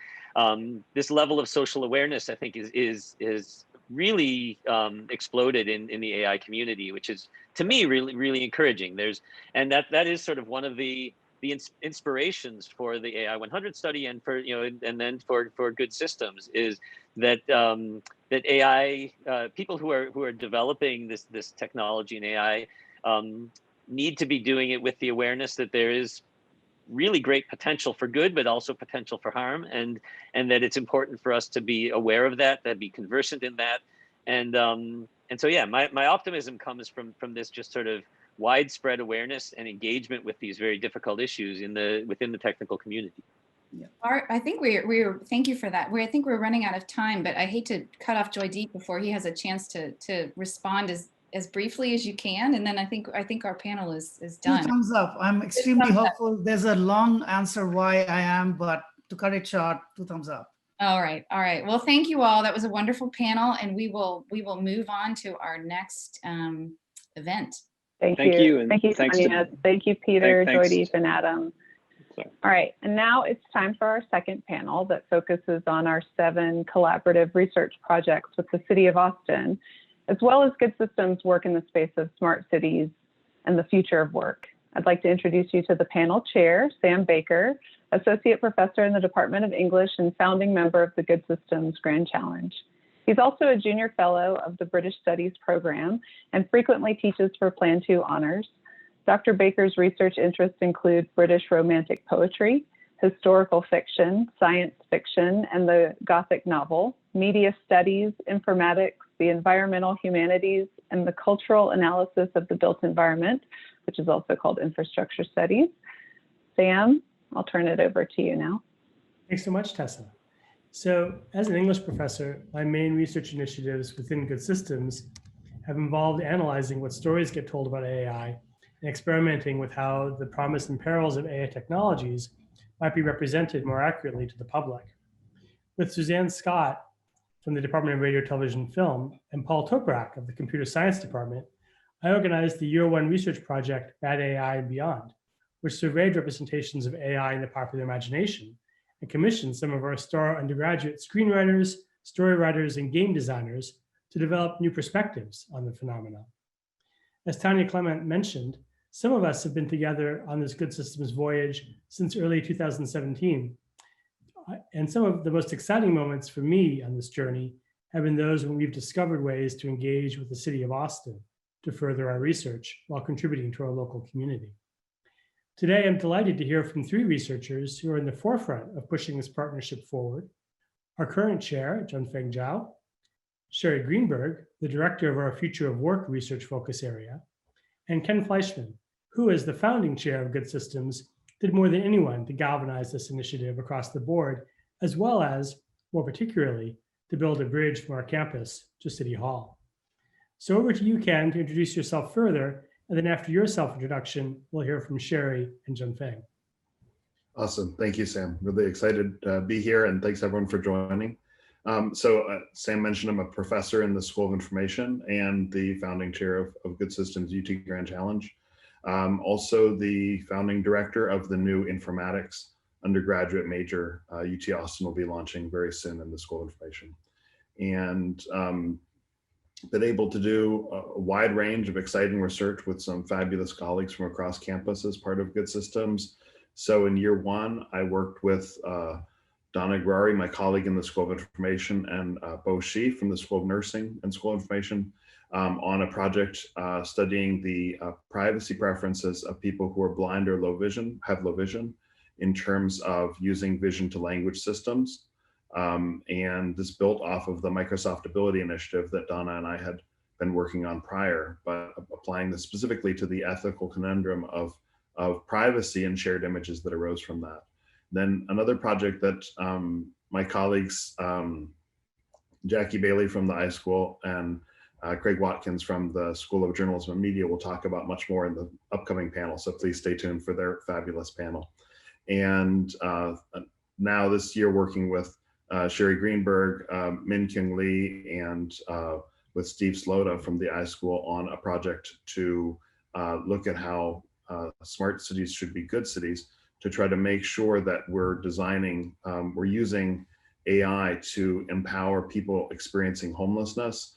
This level of social awareness, I think, is really exploded in the AI community, which is, to me, really encouraging. And that is sort of one of the inspirations for the AI 100 study, and for and then for Good Systems, is that that AI people who are developing this technology in AI need to be doing it with the awareness that there is really great potential for good, but also potential for harm, and that it's important for us to be aware of that be conversant in that, and so yeah, my optimism comes from this just sort of widespread awareness and engagement with these very difficult issues within the technical community. Yeah. Art, I think we're thank you for that. I think we're running out of time, but I hate to cut off Joydeep before he has a chance to respond as briefly as you can, and then I think our panel is done. 2 thumbs up. I'm extremely hopeful. There's a long answer why I am, but to cut it short, 2 thumbs up. All right. Well, thank you all. That was a wonderful panel, and we will move on to our next event. Thank you. And thank you, Sonia. Thank you, Peter, Joydeep, and Adam. Sorry. All right, and now it's time for our second panel that focuses on our 7 collaborative research projects with the City of Austin, as well as Good Systems' work in the space of smart cities and the future of work. I'd like to introduce you to the panel chair, Sam Baker, Associate Professor in the Department of English and founding member of the Good Systems Grand Challenge. He's also a Junior Fellow of the British Studies Program and frequently teaches for Plan 2 honors. Dr. Baker's research interests include British Romantic poetry, historical fiction, science fiction, and the Gothic novel, media studies, informatics, the environmental humanities, and the cultural analysis of the built environment, which is also called infrastructure studies. Sam, I'll turn it over to you now. Thanks so much, Tessa. So as an English professor, my main research initiatives within Good Systems have involved analyzing what stories get told about AI and experimenting with how the promise and perils of AI technologies might be represented more accurately to the public. With Suzanne Scott from the Department of Radio, Television, Film, and Paul Toprak of the Computer Science Department, I organized the Year 1 research project, Bad AI and Beyond, which surveyed representations of AI in the popular imagination and commissioned some of our star undergraduate screenwriters, story writers, and game designers to develop new perspectives on the phenomena. As Tanya Clement mentioned, some of us have been together on this Good Systems voyage since early 2017. And some of the most exciting moments for me on this journey have been those when we've discovered ways to engage with the City of Austin to further our research while contributing to our local community. Today, I'm delighted to hear from 3 researchers who are in the forefront of pushing this partnership forward. Our current chair, Junfeng Zhao, Sheri Greenberg, the director of our Future of Work research focus area, and Ken Fleischman, who as the founding chair of Good Systems, did more than anyone to galvanize this initiative across the board, as well as, more particularly, to build a bridge from our campus to City Hall. So over to you, Ken, to introduce yourself further, and then after your self-introduction, we'll hear from Sheri and Junfeng. Awesome. Thank you, Sam. Really excited to be here, and thanks everyone for joining. Sam mentioned I'm a professor in the School of Information and the founding chair of Good Systems UT Grand Challenge. Also the founding director of the new informatics undergraduate major UT Austin will be launching very soon in the School of Information. And been able to do a wide range of exciting research with some fabulous colleagues from across campus as part of Good Systems. So in year 1, I worked with Donna Agrari, my colleague in the School of Information, and Bo Shi from the School of Nursing and School of Information on a project studying the privacy preferences of people who are blind or have low vision, in terms of using vision to language systems And this built off of the Microsoft Ability Initiative that Donna and I had been working on prior, but applying this specifically to the ethical conundrum of privacy and shared images that arose from that. Then another project that my colleagues, Jackie Bailey from the iSchool and Craig Watkins from the School of Journalism and Media will talk about much more in the upcoming panel. So please stay tuned for their fabulous panel. And now this year working with Sheri Greenberg, Min Kyung Lee, and with Steve Slota from the iSchool on a project to look at how smart cities should be good cities, to try to make sure that we're designing, we're using AI to empower people experiencing homelessness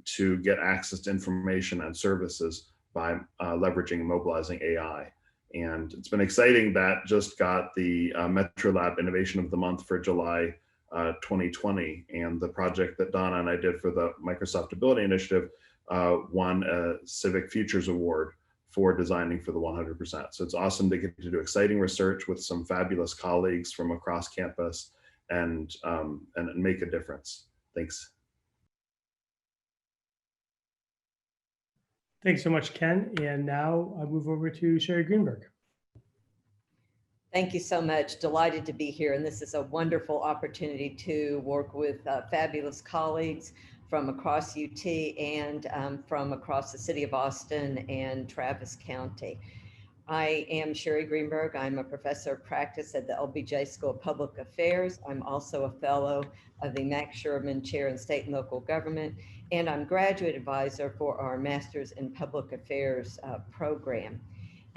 to get access to information and services by leveraging and mobilizing AI. And it's been exciting that just got the Metro Lab Innovation of the Month for July 2020. And the project that Donna and I did for the Microsoft Ability Initiative won a Civic Futures Award for designing for the 100%. So it's awesome to get to do exciting research with some fabulous colleagues from across campus and make a difference. Thanks. Thanks so much, Ken. And now I'll move over to Sheri Greenberg. Thank you so much. Delighted to be here. And this is a wonderful opportunity to work with fabulous colleagues from across UT and from across the city of Austin and Travis County. I am Sheri Greenberg. I'm a professor of practice at the LBJ School of Public Affairs. I'm also a fellow of the Max Sherman Chair in State and Local Government, and I'm graduate advisor for our Masters in Public Affairs program.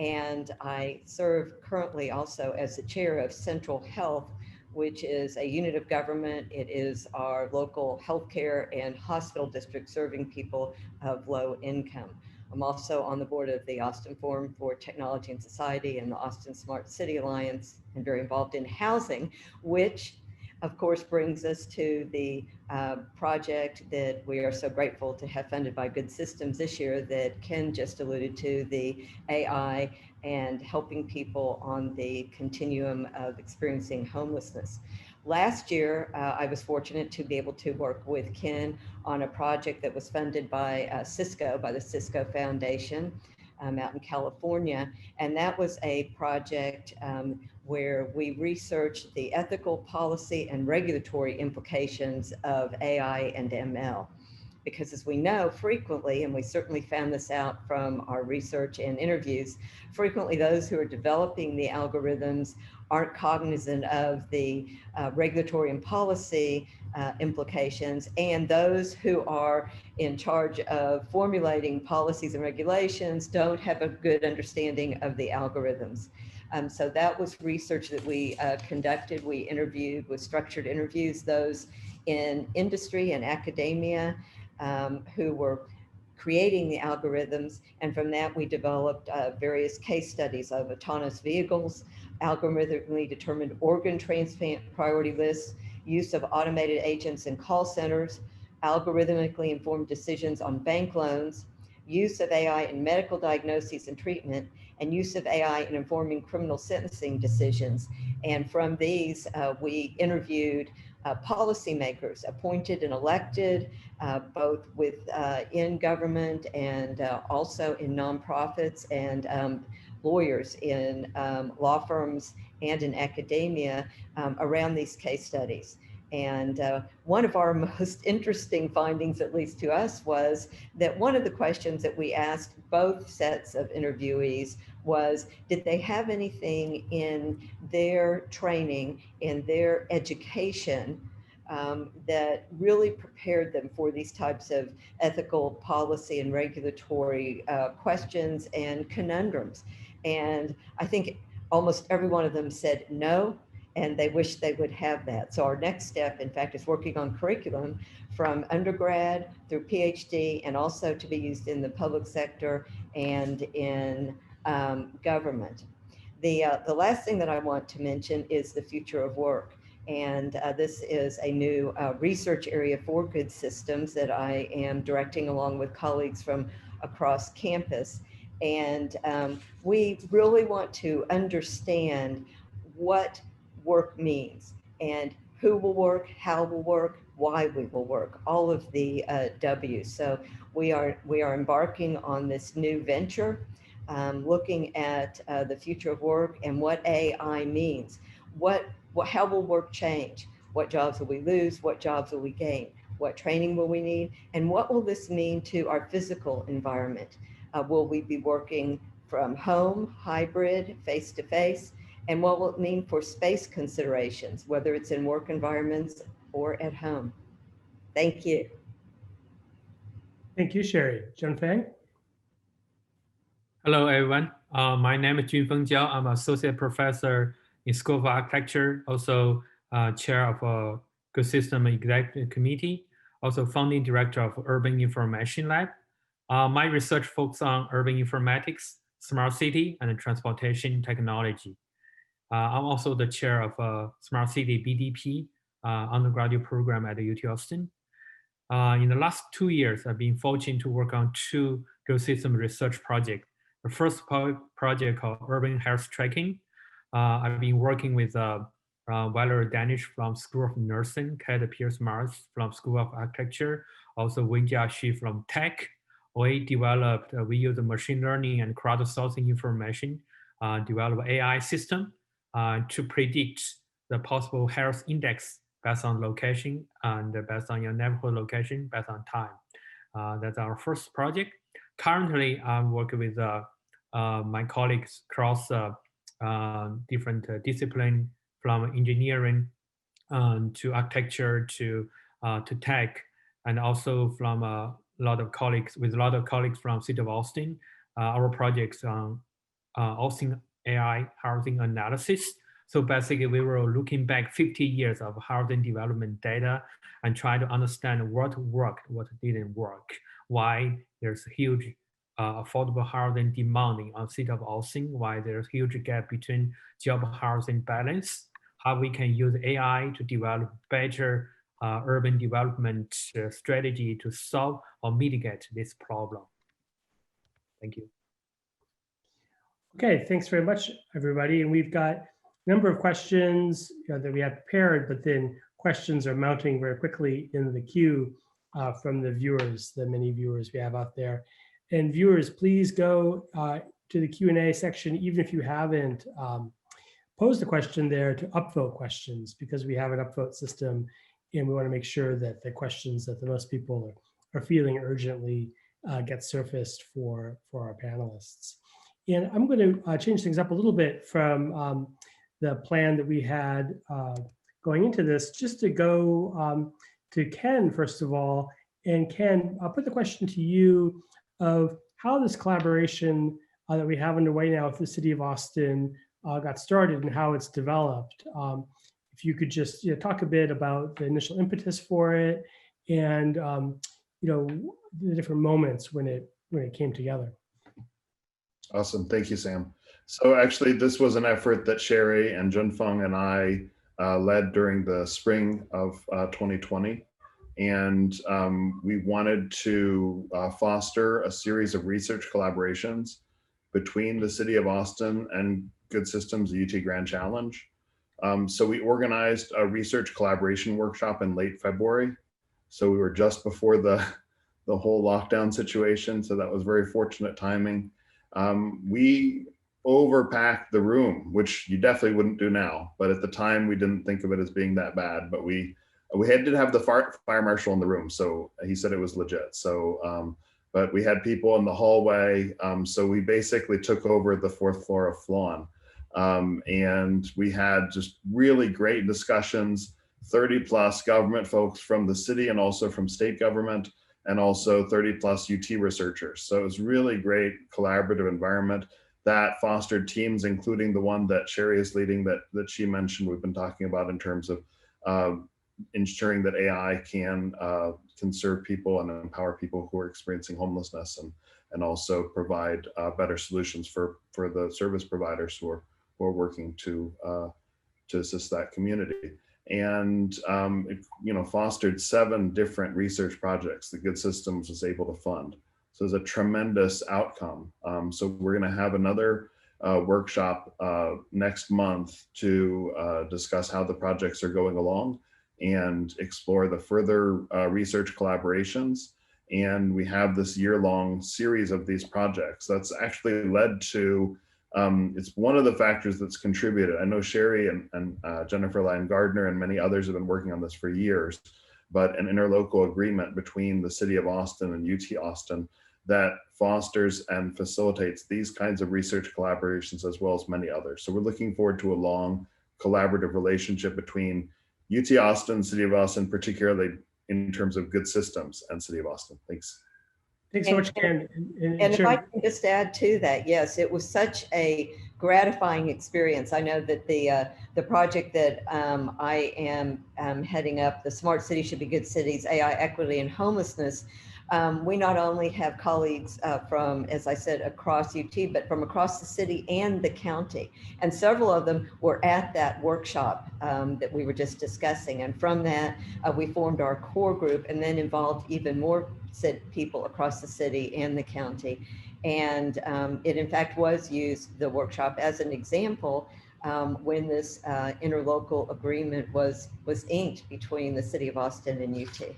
And I serve currently also as the chair of Central Health, which is a unit of government. It is our local healthcare and hospital district serving people of low income. I'm also on the board of the Austin Forum for Technology and Society and the Austin Smart City Alliance, and very involved in housing, which of course brings us to the project that we are so grateful to have funded by Good Systems this year that Ken just alluded to, the AI and helping people on the continuum of experiencing homelessness. Last year, I was fortunate to be able to work with Ken on a project that was funded by Cisco, by the Cisco Foundation out in California. And that was a project where we researched the ethical, policy, and regulatory implications of AI and ML. Because as we know, frequently, and we certainly found this out from our research and interviews, frequently those who are developing the algorithms aren't cognizant of the regulatory and policy implications, and those who are in charge of formulating policies and regulations don't have a good understanding of the algorithms. So that was research that we conducted. We interviewed with structured interviews those in industry and academia who were creating the algorithms. And from that, we developed various case studies of autonomous vehicles, algorithmically determined organ transplant priority lists, use of automated agents in call centers, algorithmically informed decisions on bank loans, use of AI in medical diagnoses and treatment, and use of AI in informing criminal sentencing decisions. And from these, we interviewed policymakers, appointed and elected, both in government and also in nonprofits, and lawyers in law firms and in academia around these case studies. And one of our most interesting findings, at least to us, was that one of the questions that we asked both sets of interviewees was, did they have anything in their training, in their education, that really prepared them for these types of ethical, policy, and regulatory questions and conundrums? And I think almost every one of them said no, and they wish they would have that. So our next step, in fact, is working on curriculum from undergrad through PhD, and also to be used in the public sector and in government. The last thing that I want to mention is the future of work. And this is a new research area for Good Systems that I am directing along with colleagues from across campus. And we really want to understand what work means and who will work, how will work, why we will work, all of the W's. So we are embarking on this new venture, looking at the future of work and what AI means. How will work change? What jobs will we lose? What jobs will we gain? What training will we need? And what will this mean to our physical environment? Will we be working from home, hybrid, face-to-face? And what will it mean for space considerations, whether it's in work environments or at home? Thank you. Thank you, Sheri. John Fang? Hello, everyone. My name is Junfeng Jiao. I'm associate professor in School of Architecture, also chair of a Good System Executive Committee, also founding director of Urban Information Lab. My research focuses on urban informatics, smart city, and transportation technology. I'm also the chair of a Smart City BDP undergraduate program at the UT Austin. In the last 2 years, I've been fortunate to work on 2 Good System research projects. The first project called Urban Health Tracking. I've been working with Valerie Danish from School of Nursing, Kate Pierce-Mars from School of Architecture, also Wenjia Xu from Tech. We use machine learning and crowdsourcing information, develop AI system to predict the possible health index based on location and based on your neighborhood location, based on time. That's our first project. Currently, I'm working with my colleagues across different disciplines, from engineering to architecture to tech, and also from a lot of colleagues from City of Austin. Our projects on Austin AI housing analysis. So basically, we were looking back 50 years of housing development data and trying to understand what worked, what didn't work, why there's huge affordable housing demanding on City of Austin, why there's huge gap between job housing balance, how we can use AI to develop better urban development strategy to solve or mitigate this problem. Thank you. Okay, thanks very much, everybody. And we've got a number of questions that we have prepared, but then questions are mounting very quickly in the queue from the viewers, the many viewers we have out there. And viewers, please go to the Q&A section, even if you haven't posed a question there, to upvote questions, because we have an upvote system and we want to make sure that the questions that the most people are feeling urgently get surfaced for our panelists. And I'm going to change things up a little bit from the plan that we had going into this, just to go to Ken, first of all. And Ken, I'll put the question to you of how this collaboration that we have underway now with the City of Austin got started and how it's developed. If you could just talk a bit about the initial impetus for it and the different moments when it came together. Awesome, thank you, Sam. So actually, this was an effort that Sheri and Junfeng and I led during the spring of 2020. And we wanted to foster a series of research collaborations between the City of Austin and Good Systems, the UT Grand Challenge. So we organized a research collaboration workshop in late February. So we were just before the whole lockdown situation. So that was very fortunate timing. We overpacked the room, which you definitely wouldn't do now. But at the time, we didn't think of it as being that bad. But we had to have the fire marshal in the room. So he said it was legit. So, but we had people in the hallway. So we basically took over the 4th floor of Flawn. And we had just really great discussions, 30+ government folks from the city and also from state government, and also 30+ UT researchers. So it was really great collaborative environment that fostered teams, including the one that Sheri is leading that she mentioned we've been talking about in terms of ensuring that AI can serve people and empower people who are experiencing homelessness, and also provide better solutions for the service providers who are working to assist that community. And it fostered 7 different research projects that Good Systems was able to fund. So it's a tremendous outcome. So we're going to have another workshop next month to discuss how the projects are going along and explore the further research collaborations. And we have this year-long series of these projects that's actually led to, it's one of the factors that's contributed. I know Sheri and Jennifer Lyon Gardner and many others have been working on this for years, but an interlocal agreement between the City of Austin and UT Austin that fosters and facilitates these kinds of research collaborations as well as many others. So we're looking forward to a long collaborative relationship between UT Austin, City of Austin, particularly in terms of good systems, and City of Austin. Thanks. Thanks so much, Ken. And if I can just add to that, yes, it was such a gratifying experience. I know that the project that I am heading up, the Smart City Should Be Good Cities, AI Equity and Homelessness, we not only have colleagues from, as I said, across UT, but from across the city and the county. And several of them were at that workshop that we were just discussing. And from that, we formed our core group and then involved even more people across the city and the county. And it in fact was used, the workshop, as an example when this interlocal agreement was inked between the City of Austin and UT.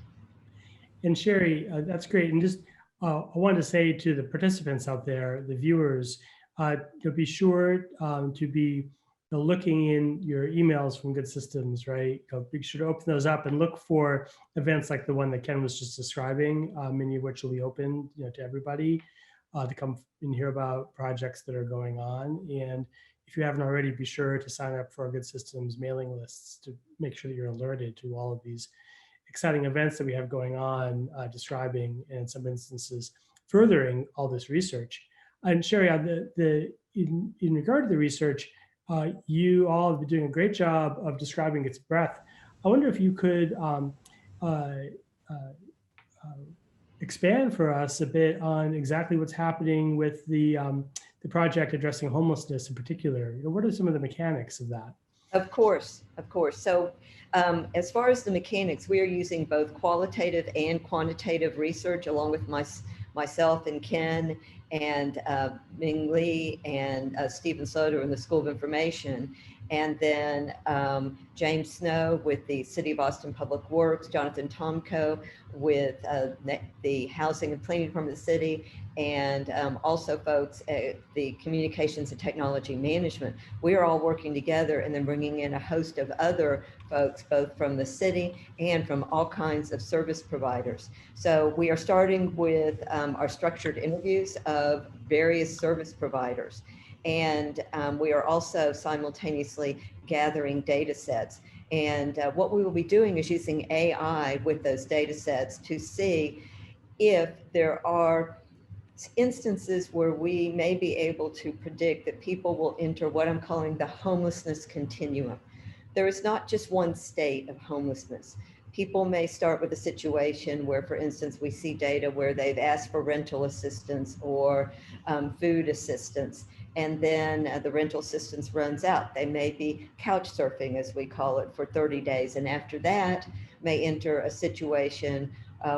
And Sheri, that's great. And just I wanted to say to the participants out there, the viewers, to be sure to be looking in your emails from Good Systems, right? Be sure to open those up and look for events like the one that Ken was just describing, many of which will be open, to everybody to come and hear about projects that are going on. And if you haven't already, be sure to sign up for our Good Systems mailing lists to make sure that you're alerted to all of these exciting events that we have going on, describing, and in some instances, furthering all this research. And Sheri, in regard to the research, you all have been doing a great job of describing its breadth. I wonder if you could expand for us a bit on exactly what's happening with the project addressing homelessness in particular. What are some of the mechanics of that? Of course, of course. So as far as the mechanics, we are using both qualitative and quantitative research along with myself and Ken and Ming Lee and Stephen Soder in the School of Information. And then James Snow with the City of Austin Public Works, Jonathan Tomko with the Housing and Planning Department of the city, and also folks at the Communications and Technology Management. We are all working together and then bringing in a host of other folks, both from the city and from all kinds of service providers. So we are starting with our structured interviews of various service providers. And we are also simultaneously gathering data sets. And what we will be doing is using AI with those data sets to see if there are instances where we may be able to predict that people will enter what I'm calling the homelessness continuum. There is not just one state of homelessness. People may start with a situation where, for instance, we see data where they've asked for rental assistance or food assistance, and then the rental assistance runs out. They may be couch surfing, as we call it, for 30 days, and after that may enter a situation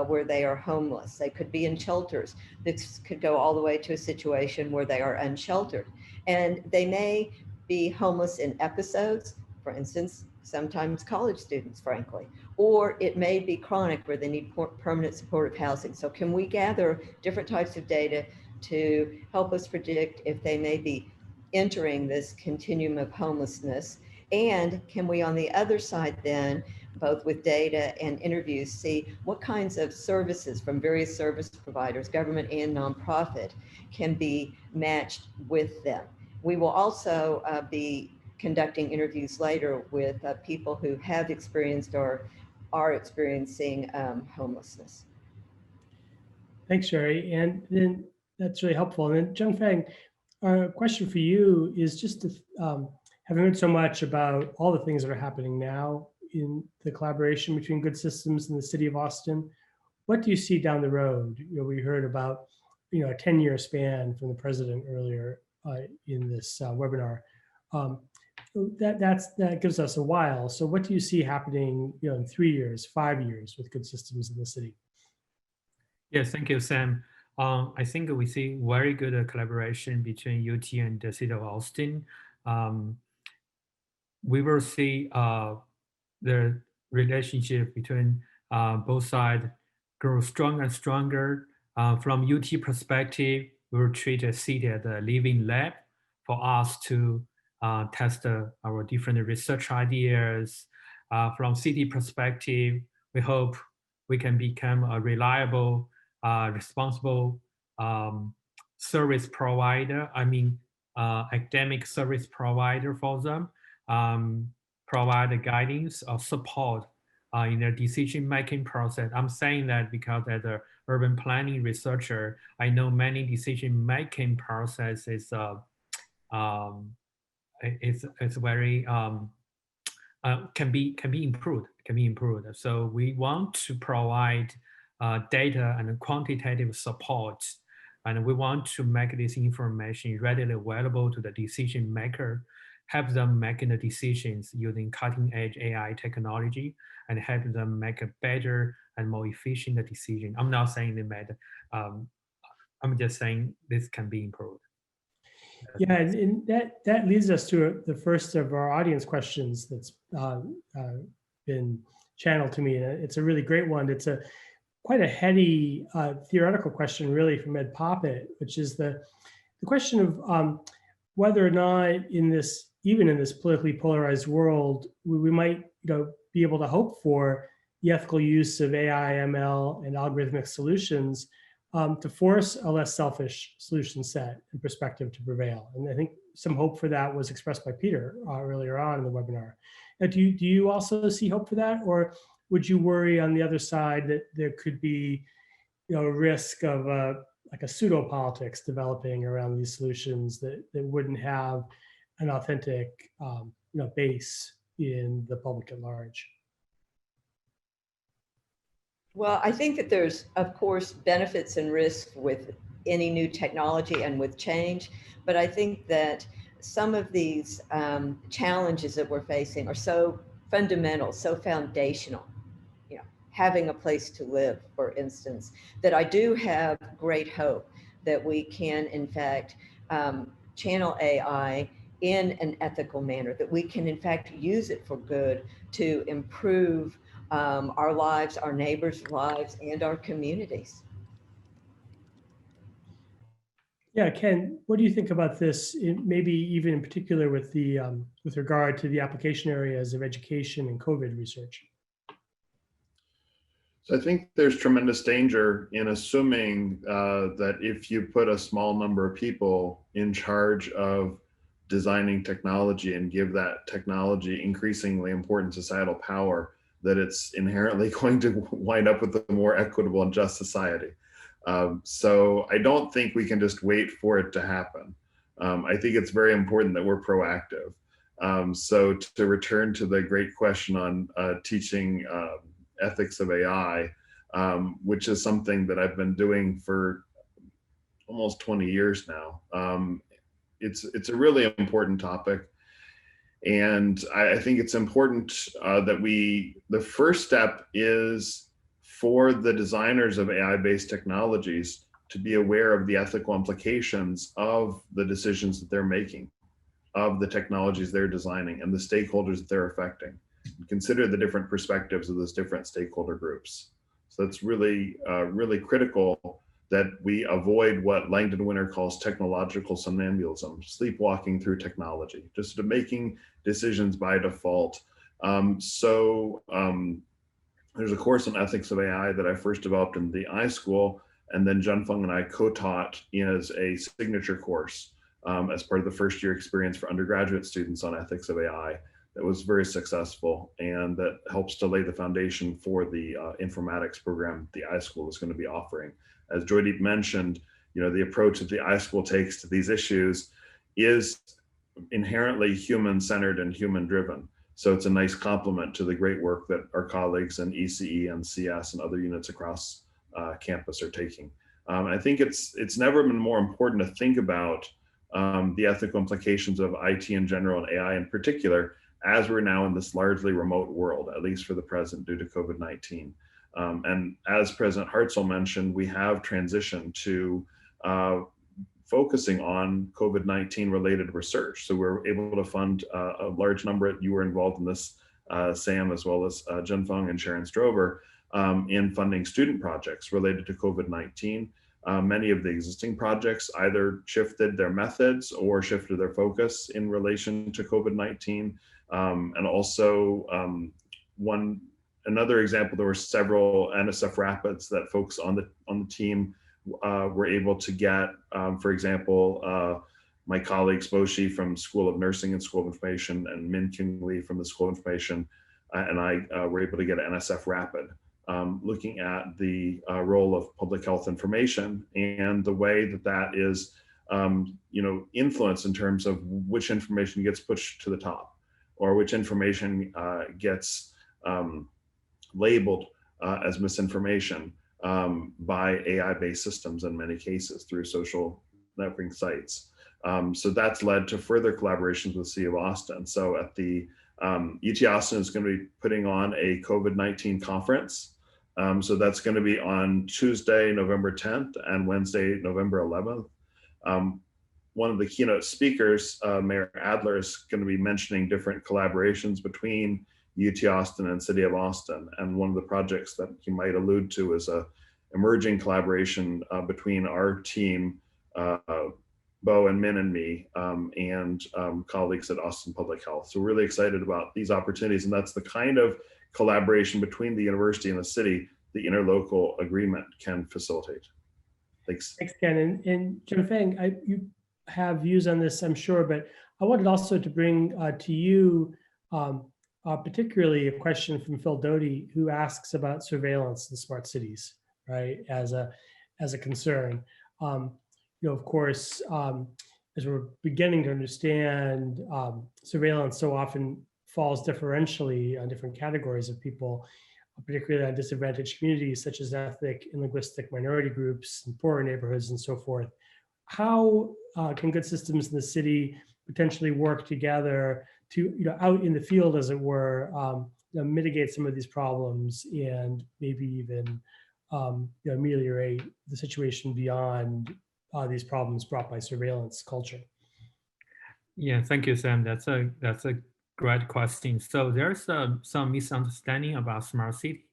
where they are homeless. They could be in shelters. This could go all the way to a situation where they are unsheltered. And they may be homeless in episodes, for instance, sometimes college students, frankly, or it may be chronic where they need permanent supportive housing. So can we gather different types of data to help us predict if they may be entering this continuum of homelessness? And can we, on the other side then, both with data and interviews, see what kinds of services from various service providers, government and nonprofit, can be matched with them? We will also be conducting interviews later with people who have experienced or are experiencing homelessness. Thanks, Sheri. And then that's really helpful. And then Zhengfeng, our question for you is just to, having heard so much about all the things that are happening now in the collaboration between Good Systems and the City of Austin, what do you see down the road? We heard about, a 10-year span from the president earlier in this webinar. That gives us a while. So what do you see happening, in 3 years, 5 years with Good Systems in the city? Yes, thank you, Sam. I think we see very good collaboration between UT and the City of Austin. We will see the relationship between both sides grow stronger and stronger. From UT perspective, we will treat a city as a living lab for us to test our different research ideas. From city perspective, we hope we can become a reliable, responsible service provider. I mean, academic service provider for them. Provide the guidance or support in their decision-making process. I'm saying that because as an urban planning researcher, I know many decision-making processes it's very can be improved. So we want to provide data and quantitative support, and we want to make this information readily available to the decision maker, help them making the decisions using cutting edge AI technology, and help them make a better and more efficient decision. I'm not saying they made, I'm just saying this can be improved. Yeah, and that leads us to the first of our audience questions that's been channeled to me. And it's a really great one. It's quite a heady theoretical question, really, from Ed Poppet, which is the question of whether or not even in this politically polarized world, we might be able to hope for the ethical use of AI, ML, and algorithmic solutions to force a less selfish solution set and perspective to prevail. And I think some hope for that was expressed by Peter earlier on in the webinar. Now, do you also see hope for that? Or would you worry on the other side that there could be a risk of like a pseudo-politics developing around these solutions that wouldn't have an authentic base in the public at large? Well, I think that there's, of course, benefits and risks with any new technology and with change, but I think that some of these challenges that we're facing are so fundamental, so foundational, having a place to live, for instance, that I do have great hope that we can, in fact, channel AI in an ethical manner, that we can, in fact, use it for good to improve our lives, our neighbors' lives, and our communities. Yeah, Ken, what do you think about this? Maybe even in particular with regard to the application areas of education and COVID research. So I think there's tremendous danger in assuming that if you put a small number of people in charge of designing technology and give that technology increasingly important societal power, that it's inherently going to wind up with a more equitable and just society. So I don't think we can just wait for it to happen. I think it's very important that we're proactive. So to return to the great question on teaching ethics of AI, which is something that I've been doing for almost 20 years now. It's a really important topic. And I think it's important that the first step is for the designers of AI-based technologies to be aware of the ethical implications of the decisions that they're making, of the technologies they're designing, and the stakeholders that they're affecting. Consider the different perspectives of those different stakeholder groups. So it's really, really critical that we avoid what Langdon Winter calls technological somnambulism, sleepwalking through technology, just sort of making decisions by default. There's a course on ethics of AI that I first developed in the iSchool, and then Jun Feng and I co-taught as a signature course as part of the first year experience for undergraduate students on ethics of AI. That was very successful, and that helps to lay the foundation for the informatics program the iSchool is going to be offering. As Joydeep mentioned, the approach that the iSchool takes to these issues is inherently human-centered and human-driven. So it's a nice complement to the great work that our colleagues in ECE and CS and other units across campus are taking. I think it's never been more important to think about the ethical implications of IT in general and AI in particular, as we're now in this largely remote world, at least for the present due to COVID-19. And as President Hartzell mentioned, we have transitioned to focusing on COVID-19 related research. So we're able to fund a large number, you were involved in this, Sam, as well as Jen Fung and Sharon Strover, in funding student projects related to COVID-19. Many of the existing projects either shifted their methods or shifted their focus in relation to COVID-19. And also another example, there were several NSF Rapids that folks on the team were able to get. For example, my colleagues Boshi from School of Nursing and School of Information and Min Kyung Lee from the School of Information and I were able to get an NSF Rapid. Looking at the role of public health information and the way that is, influenced in terms of which information gets pushed to the top, or which information gets labeled as misinformation by AI-based systems in many cases through social networking sites. So that's led to further collaborations with the City of Austin. So at the UT Austin is going to be putting on a COVID-19 conference. So that's going to be on Tuesday, November 10th and Wednesday, November 11th. One of the keynote speakers, Mayor Adler, is going to be mentioning different collaborations between UT Austin and City of Austin. And one of the projects that he might allude to is a emerging collaboration between our team, Bo and Min and me, and colleagues at Austin Public Health. So we're really excited about these opportunities, and that's the kind of collaboration between the university and the city the interlocal agreement can facilitate. Thanks. Thanks, Ken. And Jim Feng, you have views on this, I'm sure, but I wanted also to bring to you particularly a question from Phil Doty, who asks about surveillance in smart cities, right, as a concern. Of course, as we're beginning to understand, surveillance so often falls differentially on different categories of people, particularly on disadvantaged communities such as ethnic and linguistic minority groups and poorer neighborhoods and so forth. How can good systems in the city potentially work together to, out in the field, as it were, mitigate some of these problems and maybe even ameliorate the situation beyond these problems brought by surveillance culture? Yeah, thank you, Sam. That's a great question. So there's some misunderstanding about smart city.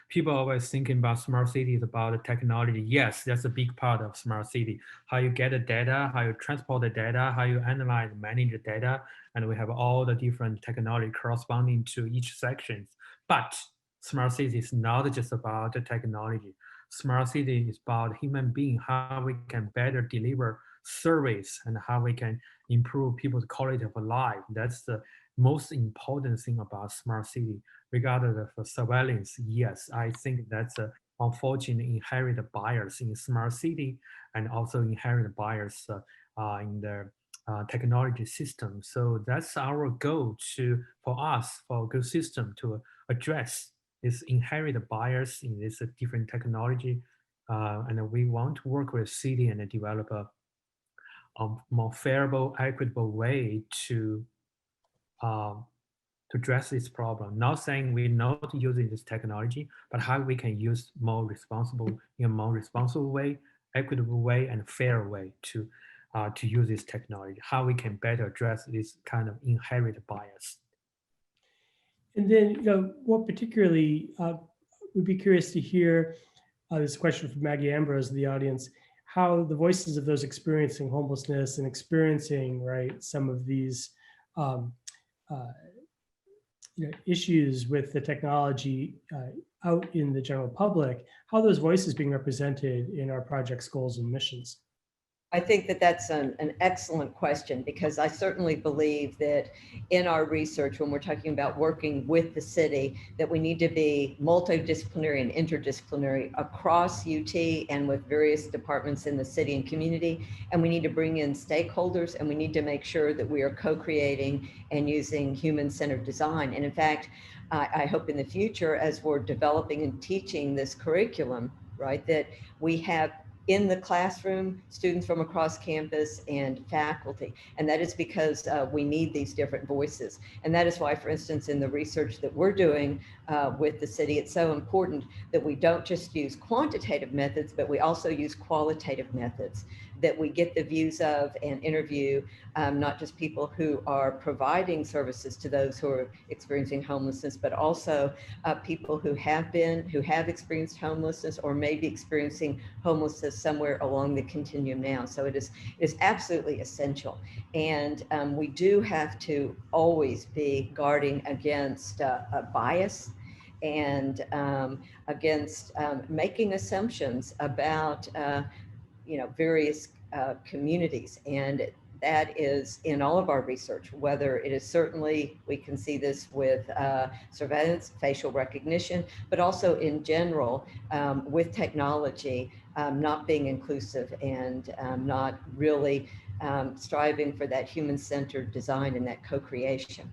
People always thinking about smart city is about the technology. Yes, that's a big part of smart city. How you get the data, how you transport the data, how you analyze, manage the data, and we have all the different technology corresponding to each section. But smart city is not just about the technology. Smart city is about human being, how we can better deliver service and how we can improve people's quality of life. That's the most important thing about smart city. Regardless of surveillance, yes, I think that's a unfortunate inherent bias in smart city and also inherent bias in the technology system. So that's our goal for us, for a good system, to address this inherent bias in this different technology. And we want to work with city and develop a more favorable, equitable way to address this problem. Not saying we're not using this technology, but how we can use in a more responsible way, equitable way, and fair way to use this technology. How we can better address this kind of inherent bias. And then, more particularly, we'd be curious to hear this question from Maggie Ambrose in the audience, how the voices of those experiencing homelessness and experiencing, right, some of these issues with the technology out in the general public, how those voices being represented in our project's goals and missions. I think that that's an excellent question, because I certainly believe that in our research, when we're talking about working with the city, that we need to be multidisciplinary and interdisciplinary across UT and with various departments in the city and community. And we need to bring in stakeholders, and we need to make sure that we are co-creating and using human-centered design. And in fact, I hope in the future, as we're developing and teaching this curriculum, right, that we have in the classroom, students from across campus, and faculty. And that is because we need these different voices. And that is why, for instance, in the research that we're doing with the city, it's so important that we don't just use quantitative methods, but we also use qualitative methods, that we get the views of and interview not just people who are providing services to those who are experiencing homelessness, but also people who have experienced homelessness or may be experiencing homelessness somewhere along the continuum now. So it is absolutely essential. And we do have to always be guarding against bias and against making assumptions about various communities. And that is in all of our research, whether it is certainly, we can see this with surveillance, facial recognition, but also in general with technology not being inclusive and not really striving for that human-centered design and that co-creation.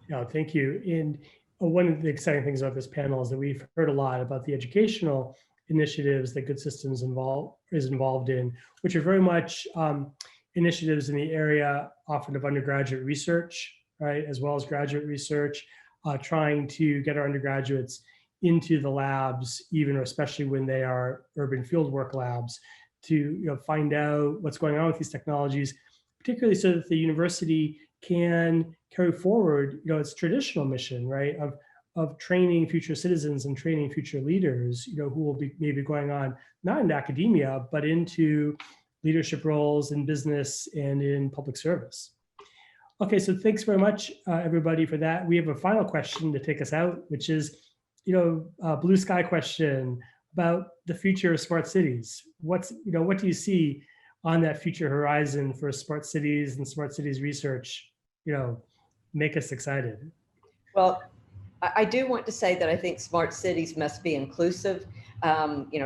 Yeah, thank you. And one of the exciting things about this panel is that we've heard a lot about the educational initiatives that Good Systems is involved in, which are very much initiatives in the area often of undergraduate research, right, as well as graduate research, trying to get our undergraduates into the labs, even or especially when they are urban fieldwork labs, to find out what's going on with these technologies, particularly so that the university can carry forward its traditional mission, right, of training future citizens and training future leaders, who will be maybe going on not in academia, but into leadership roles in business and in public service. Okay, so thanks very much, everybody, for that. We have a final question to take us out, which is, a blue sky question about the future of smart cities. What do you see on that future horizon for smart cities and smart cities research? Make us excited. Well, I do want to say that I think smart cities must be inclusive.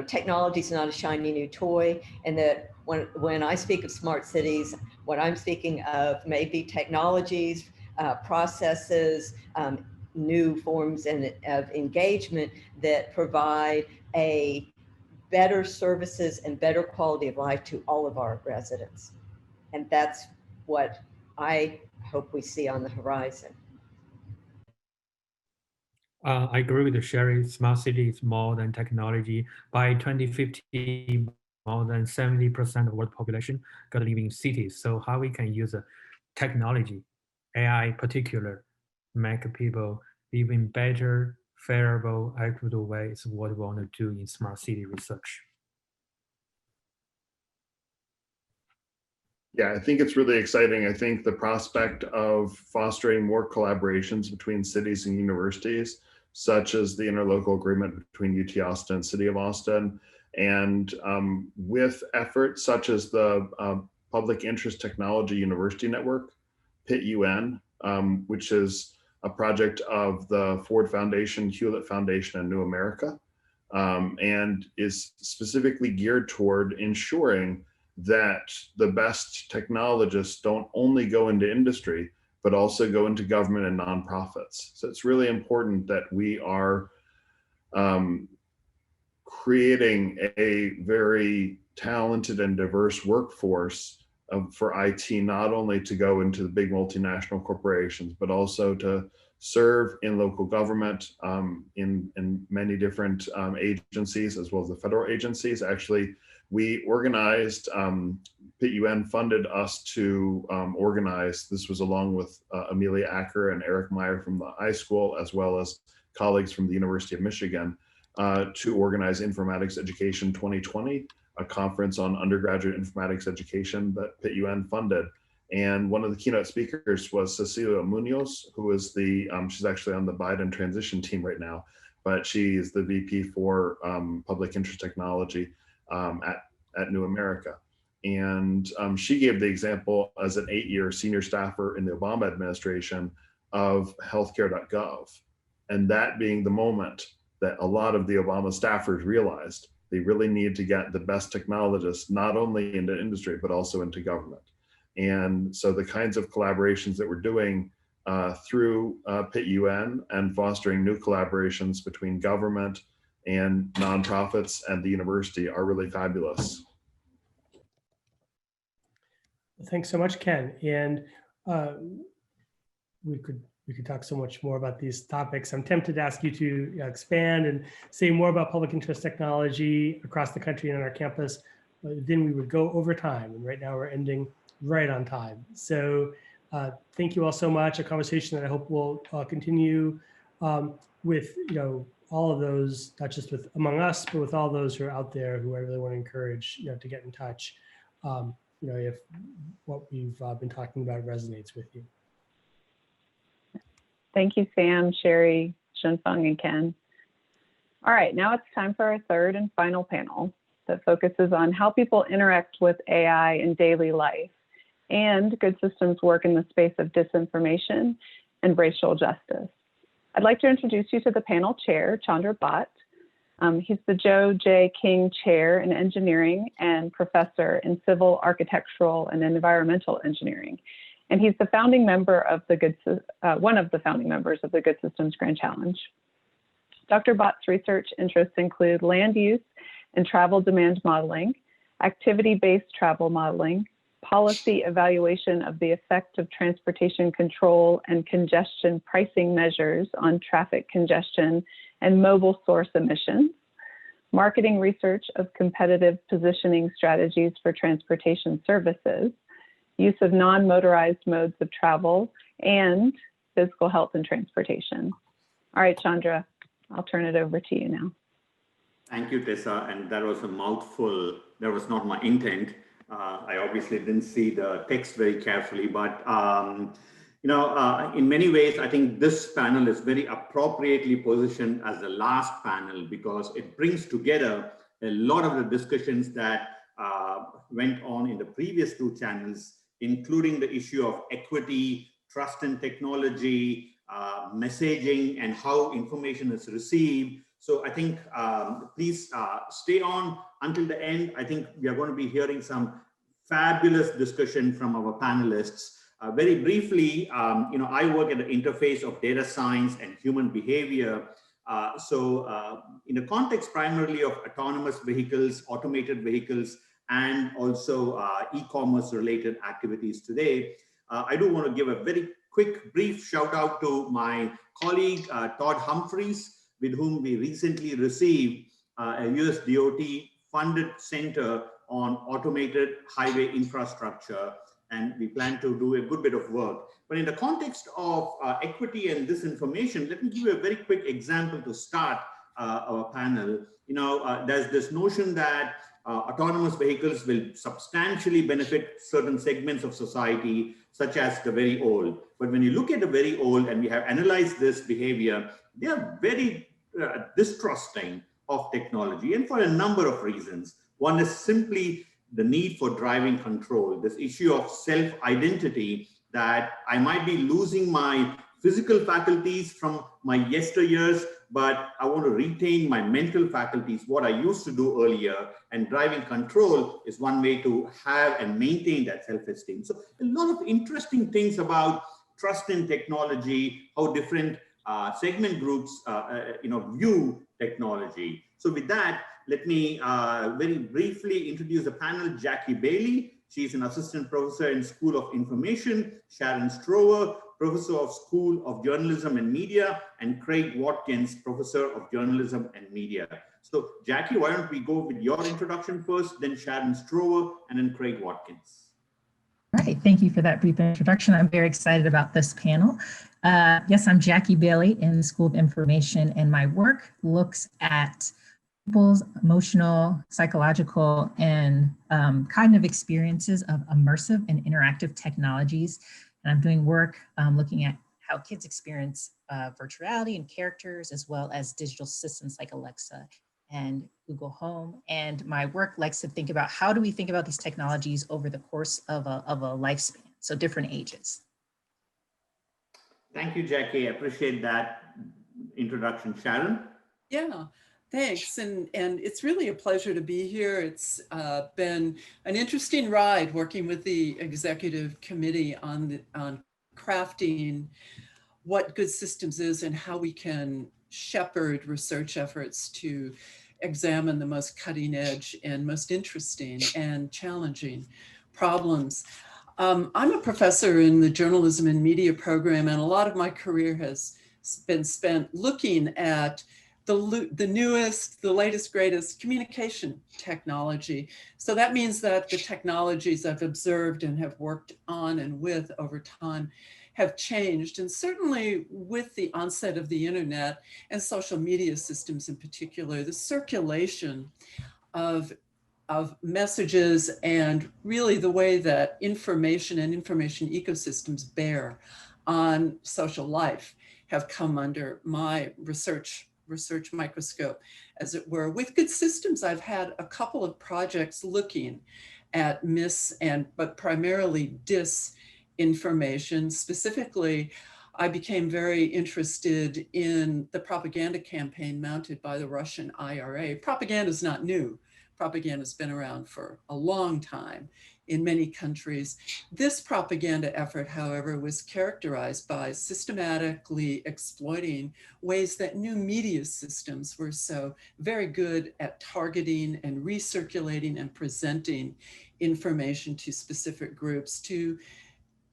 Technology is not a shiny new toy, and that when I speak of smart cities, what I'm speaking of may be technologies, processes, new forms of engagement that provide a better services and better quality of life to all of our residents. And that's what I hope we see on the horizon. I agree with Sheri. Smart city is more than technology. By 2050, more than 70% of world population got to live in cities. So how we can use technology, AI particular, make people live in better, favorable, equitable ways, what we want to do in smart city research. Yeah, I think it's really exciting. I think the prospect of fostering more collaborations between cities and universities, such as the interlocal agreement between UT Austin and City of Austin, and with efforts such as the Public Interest Technology University Network, PIT-UN, which is a project of the Ford Foundation, Hewlett Foundation, and New America, and is specifically geared toward ensuring that the best technologists don't only go into industry, but also go into government and nonprofits. So it's really important that we are creating a very talented and diverse workforce for IT, not only to go into the big multinational corporations, but also to serve in local government, in many different agencies, as well as the federal agencies. Actually, we organized, PIT-UN funded us to organize, this was along with Amelia Acker and Eric Meyer from the iSchool, as well as colleagues from the University of Michigan, to organize Informatics Education 2020, a conference on undergraduate informatics education that PIT-UN funded. And one of the keynote speakers was Cecilia Munoz, who is she's actually on the Biden transition team right now, but she is the VP for Public Interest Technology at New America. And she gave the example as an 8-year senior staffer in the Obama administration of healthcare.gov. And that being the moment that a lot of the Obama staffers realized they really need to get the best technologists, not only into industry, but also into government. And so the kinds of collaborations that we're doing through PIT-UN and fostering new collaborations between government and nonprofits and the university are really fabulous. Thanks so much, Ken. And we could talk so much more about these topics. I'm tempted to ask you to expand and say more about public interest technology across the country and on our campus. Then we would go over time, and right now we're ending right on time. So thank you all so much. A conversation that I hope will continue with all of those, not just with among us, but with all those who are out there who I really want to encourage to get in touch. If what we've been talking about resonates with you. Thank you, Sam, Sheri, Shunfeng, and Ken. All right, now it's time for our third and final panel that focuses on how people interact with AI in daily life and good systems work in the space of disinformation and racial justice. I'd like to introduce you to the panel chair, Chandra Bhatt. He's the Joe J. King Chair in Engineering and Professor in Civil, Architectural, and Environmental Engineering. And he's the founding member of one of the founding members of the Good Systems Grand Challenge. Dr. Bhatt's research interests include land use and travel demand modeling, activity-based travel modeling, policy evaluation of the effect of transportation control and congestion pricing measures on traffic congestion and mobile source emissions, marketing research of competitive positioning strategies for transportation services, use of non-motorized modes of travel, and physical health and transportation. All right, Chandra, I'll turn it over to you now. Thank you, Tessa, and that was a mouthful. That was not my intent. I obviously didn't see the text very carefully, but in many ways, I think this panel is very appropriately positioned as the last panel because it brings together a lot of the discussions that went on in the previous two channels, including the issue of equity, trust in technology, messaging, and how information is received. So I think please stay on until the end. I think we are going to be hearing some fabulous discussion from our panelists. Very briefly, I work at the interface of data science and human behavior. In the context primarily of autonomous vehicles, automated vehicles, and also e-commerce related activities today, I do want to give a very quick, brief shout out to my colleague, Todd Humphreys, with whom we recently received a US DOT funded center on automated highway infrastructure. And we plan to do a good bit of work. But in the context of equity and disinformation, let me give you a very quick example to start our panel. There's this notion that autonomous vehicles will substantially benefit certain segments of society, such as the very old. But when you look at the very old, and we have analyzed this behavior, they are very distrusting of technology, and for a number of reasons. One is simply the need for driving control, this issue of self-identity, that I might be losing my physical faculties from my yesteryears, but I want to retain my mental faculties, what I used to do earlier, and driving control is one way to have and maintain that self-esteem. So a lot of interesting things about trust in technology, how different segment groups view technology. So with that, let me very briefly introduce the panel. Jackie Bailey, she's an assistant professor in School of Information. Sharon Strover, professor of School of Journalism and Media, and Craig Watkins, professor of Journalism and Media. So Jackie, why don't we go with your introduction first, then Sharon Strover, and then Craig Watkins. All right, thank you for that brief introduction. I'm very excited about this panel. Yes, I'm Jackie Bailey in the School of Information, and my work looks at people's emotional, psychological, and cognitive experiences of immersive and interactive technologies. And I'm doing work looking at how kids experience virtuality and characters, as well as digital systems like Alexa and Google Home. And my work likes to think about how do we think about these technologies over the course of a lifespan, so different ages. Thank you, Jackie. I appreciate that introduction. Sharon? Yeah. Thanks, and it's really a pleasure to be here. It's been an interesting ride working with the executive committee on crafting what good systems is and how we can shepherd research efforts to examine the most cutting edge and most interesting and challenging problems. I'm a professor in the journalism and media program, and a lot of my career has been spent looking at the newest, the latest, greatest communication technology. So that means that the technologies I've observed and have worked on and with over time have changed. And certainly with the onset of the internet and social media systems in particular, the circulation of messages and really the way that information and information ecosystems bear on social life have come under my research microscope, as it were. With Good Systems, I've had a couple of projects looking at but primarily disinformation. Specifically, I became very interested in the propaganda campaign mounted by the Russian IRA. Propaganda is not new. Propaganda has been around for a long time in many countries. This propaganda effort, however, was characterized by systematically exploiting ways that new media systems were so very good at targeting and recirculating and presenting information to specific groups to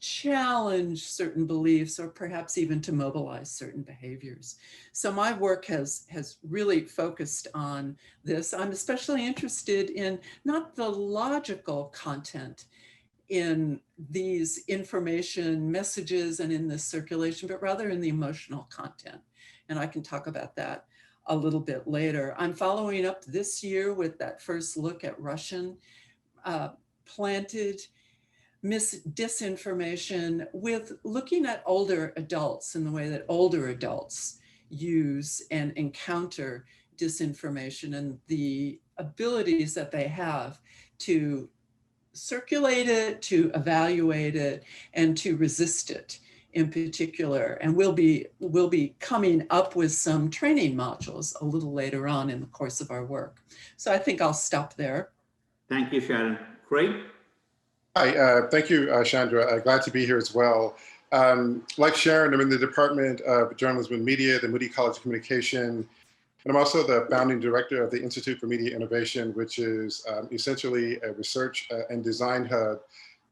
challenge certain beliefs or perhaps even to mobilize certain behaviors. So my work has really focused on this. I'm especially interested in not the logical content in these information messages and in this circulation, but rather in the emotional content. And I can talk about that a little bit later. I'm following up this year with that first look at Russian planted disinformation, with looking at older adults and the way that older adults use and encounter disinformation and the abilities that they have to circulate it, to evaluate it, and to resist it in particular. And we'll be coming up with some training modules a little later on in the course of our work. So I think I'll stop there. Thank you, Sharon. Craig? Hi, thank you, Chandra. Glad to be here as well. Like Sharon, I'm in the Department of Journalism and Media, the Moody College of Communication, and I'm also the founding director of the Institute for Media Innovation, which is essentially a research and design hub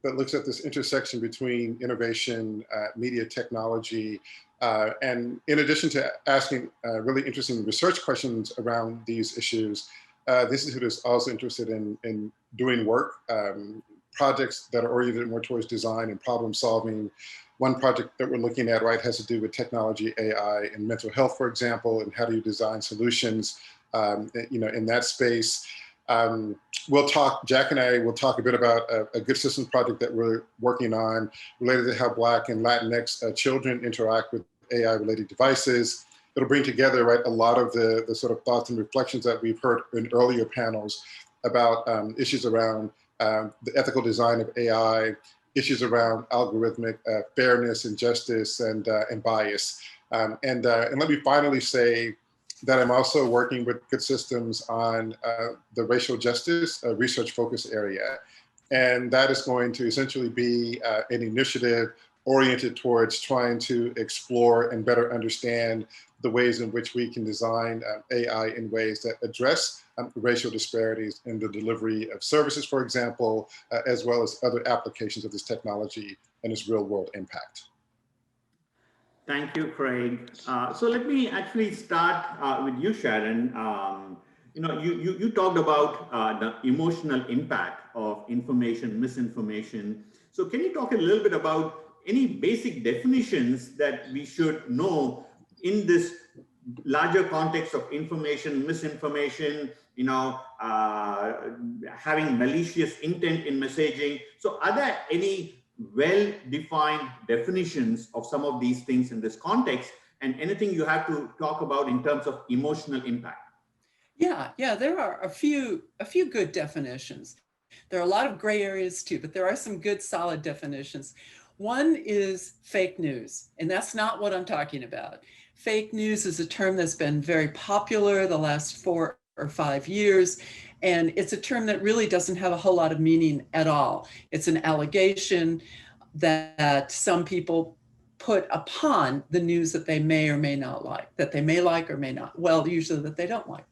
that looks at this intersection between innovation, media technology, and in addition to asking really interesting research questions around these issues, this institute is also interested in doing work, projects that are oriented more towards design and problem solving. One project that we're looking at, right, has to do with technology, AI, and mental health, for example, and how do you design solutions, in that space. Jack and I will talk a bit about a Good Systems project that we're working on related to how Black and Latinx children interact with AI-related devices. It'll bring together, right, a lot of the sort of thoughts and reflections that we've heard in earlier panels about issues around the ethical design of AI, issues around algorithmic fairness and justice and bias. And let me finally say that I'm also working with Good Systems on the racial justice research focus area. And that is going to essentially be an initiative oriented towards trying to explore and better understand the ways in which we can design AI in ways that address racial disparities in the delivery of services, for example, as well as other applications of this technology and its real world impact. Thank you, Craig. So let me actually start with you, Sharon. You talked about the emotional impact of information, misinformation. So can you talk a little bit about any basic definitions that we should know in this larger context of information, misinformation, having malicious intent in messaging? So are there any well-defined definitions of some of these things in this context, and anything you have to talk about in terms of emotional impact? Yeah, there are a few good definitions. There are a lot of gray areas too, but there are some good solid definitions. One is fake news, and that's not what I'm talking about. Fake news is a term that's been very popular the last 4 or 5 years, and it's a term that really doesn't have a whole lot of meaning at all. It's an allegation that some people put upon the news that they may or may not like, that they may like or may not, well, usually that they don't like.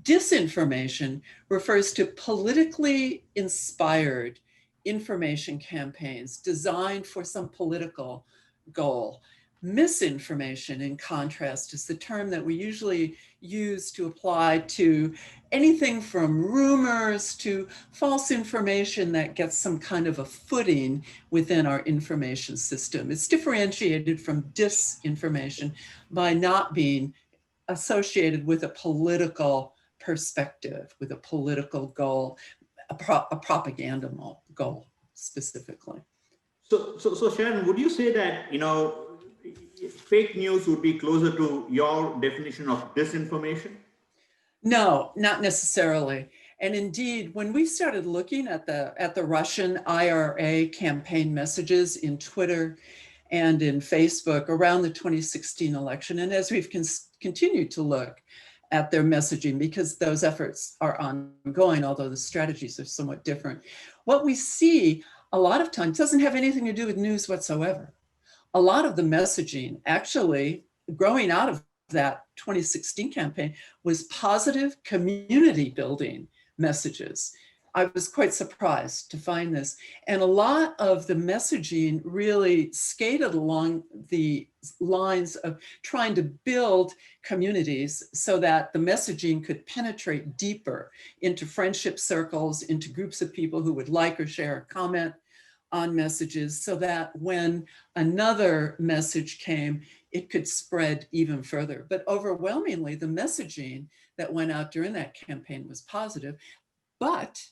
Disinformation refers to politically inspired information campaigns designed for some political goal. Misinformation, in contrast, is the term that we usually use to apply to anything from rumors to false information that gets some kind of a footing within our information system. It's differentiated from disinformation by not being associated with a political perspective, with a political goal, a propaganda goal specifically. So Sharon, would you say that, fake news would be closer to your definition of disinformation? No, not necessarily. And indeed, when we started looking at the Russian IRA campaign messages in Twitter and in Facebook around the 2016 election, and as we've continued to look at their messaging, because those efforts are ongoing, although the strategies are somewhat different, what we see a lot of times doesn't have anything to do with news whatsoever. A lot of the messaging actually growing out of that 2016 campaign was positive community building messages. I was quite surprised to find this. And a lot of the messaging really skated along the lines of trying to build communities so that the messaging could penetrate deeper into friendship circles, into groups of people who would like or share a comment on messages, so that when another message came, it could spread even further. But overwhelmingly, the messaging that went out during that campaign was positive. But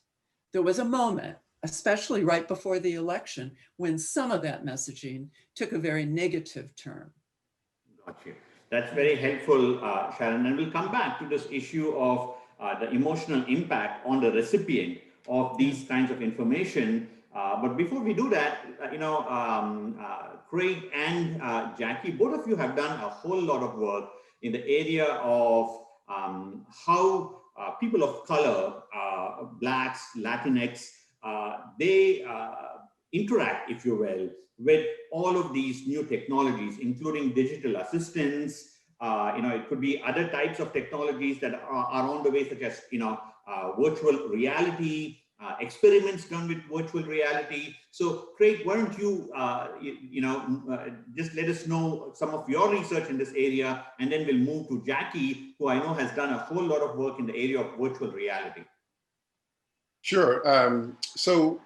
there was a moment, especially right before the election, when some of that messaging took a very negative turn. Got you. That's very helpful, Sharon. And we'll come back to this issue of the emotional impact on the recipient of these kinds of information. But before we do that, Craig and Jackie, both of you have done a whole lot of work in the area of how people of color, Blacks, Latinx, they interact, if you will, with all of these new technologies, including digital assistants. It could be other types of technologies that are on the way, such as virtual reality, experiments done with virtual reality. So, Craig, why don't you, just let us know some of your research in this area, and then we'll move to Jackie, who I know has done a whole lot of work in the area of virtual reality. Sure. So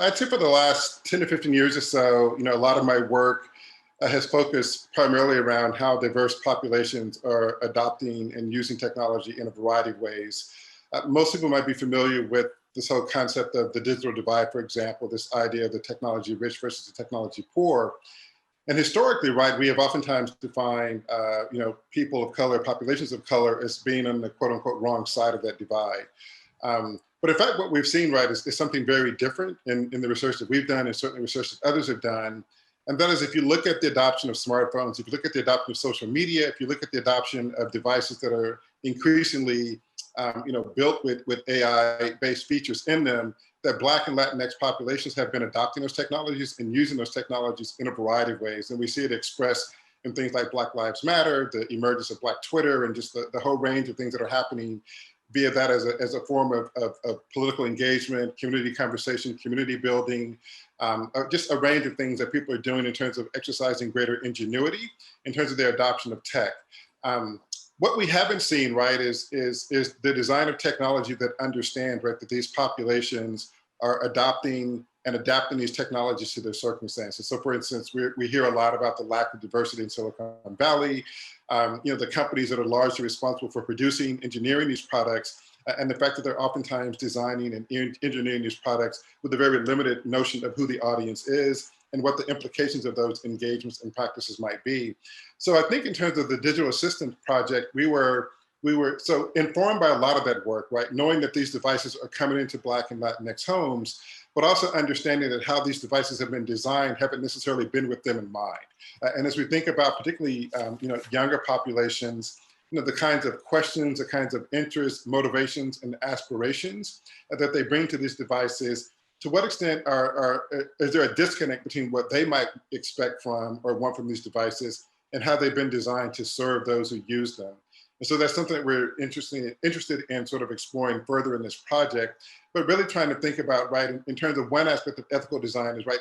I'd say for the last 10 to 15 years or so, a lot of my work has focused primarily around how diverse populations are adopting and using technology in a variety of ways. Most people might be familiar with this whole concept of the digital divide, for example, this idea of the technology rich versus the technology poor. And historically, right, we have oftentimes defined, people of color, populations of color, as being on the quote unquote wrong side of that divide. But in fact, what we've seen, right, is something very different in the research that we've done, and certainly research that others have done. And that is, if you look at the adoption of smartphones, if you look at the adoption of social media, if you look at the adoption of devices that are increasingly built with AI-based features in them, that Black and Latinx populations have been adopting those technologies and using those technologies in a variety of ways. And we see it expressed in things like Black Lives Matter, the emergence of Black Twitter, and just the whole range of things that are happening via that as a form of political engagement, community conversation, community building, just a range of things that people are doing in terms of exercising greater ingenuity in terms of their adoption of tech. What we haven't seen, right, is the design of technology that understand, right, that these populations are adopting and adapting these technologies to their circumstances. So for instance, we hear a lot about the lack of diversity in Silicon Valley, the companies that are largely responsible for producing, engineering these products, and the fact that they're oftentimes designing and engineering these products with a very limited notion of who the audience is and what the implications of those engagements and practices might be. So I think in terms of the digital assistant project, we were so informed by a lot of that work, right? Knowing that these devices are coming into Black and Latinx homes, but also understanding that how these devices have been designed haven't necessarily been with them in mind. And as we think about particularly younger populations, the kinds of questions, the kinds of interests, motivations, and aspirations that they bring to these devices to what extent is there a disconnect between what they might expect from or want from these devices and how they've been designed to serve those who use them? And so that's something that we're interested in sort of exploring further in this project, but really trying to think about, right, in terms of one aspect of ethical design is, right,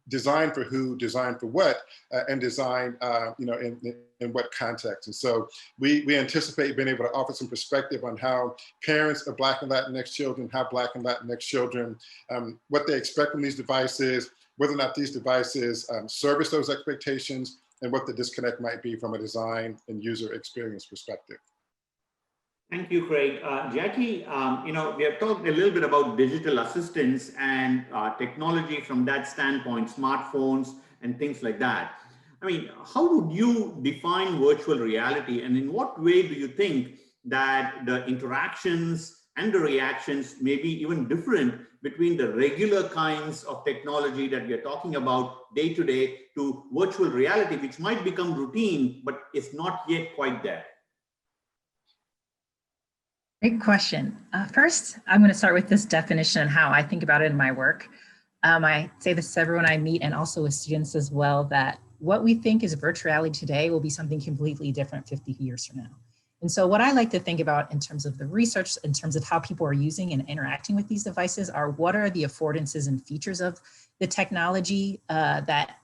design for who, design for what, and design, you know, in what context. And so we anticipate being able to offer some perspective on how parents of Black and Latinx children, how Black and Latinx children, what they expect from these devices, whether or not these devices service those expectations, and what the disconnect might be from a design and user experience perspective. Thank you, Craig. Jackie, you know, we have talked a little bit about digital assistants and technology from that standpoint, smartphones and things like that. I mean, how would you define virtual reality, and in what way do you think that the interactions and the reactions may be even different between the regular kinds of technology that we are talking about day to day to virtual reality, which might become routine, but is not yet quite there? Great question. First, I'm going to start with this definition and how I think about it in my work. I say this to everyone I meet and also with students as well, that what we think is virtual reality today will be something completely different 50 years from now. And so what I like to think about in terms of the research, in terms of how people are using and interacting with these devices, are what are the affordances and features of the technology that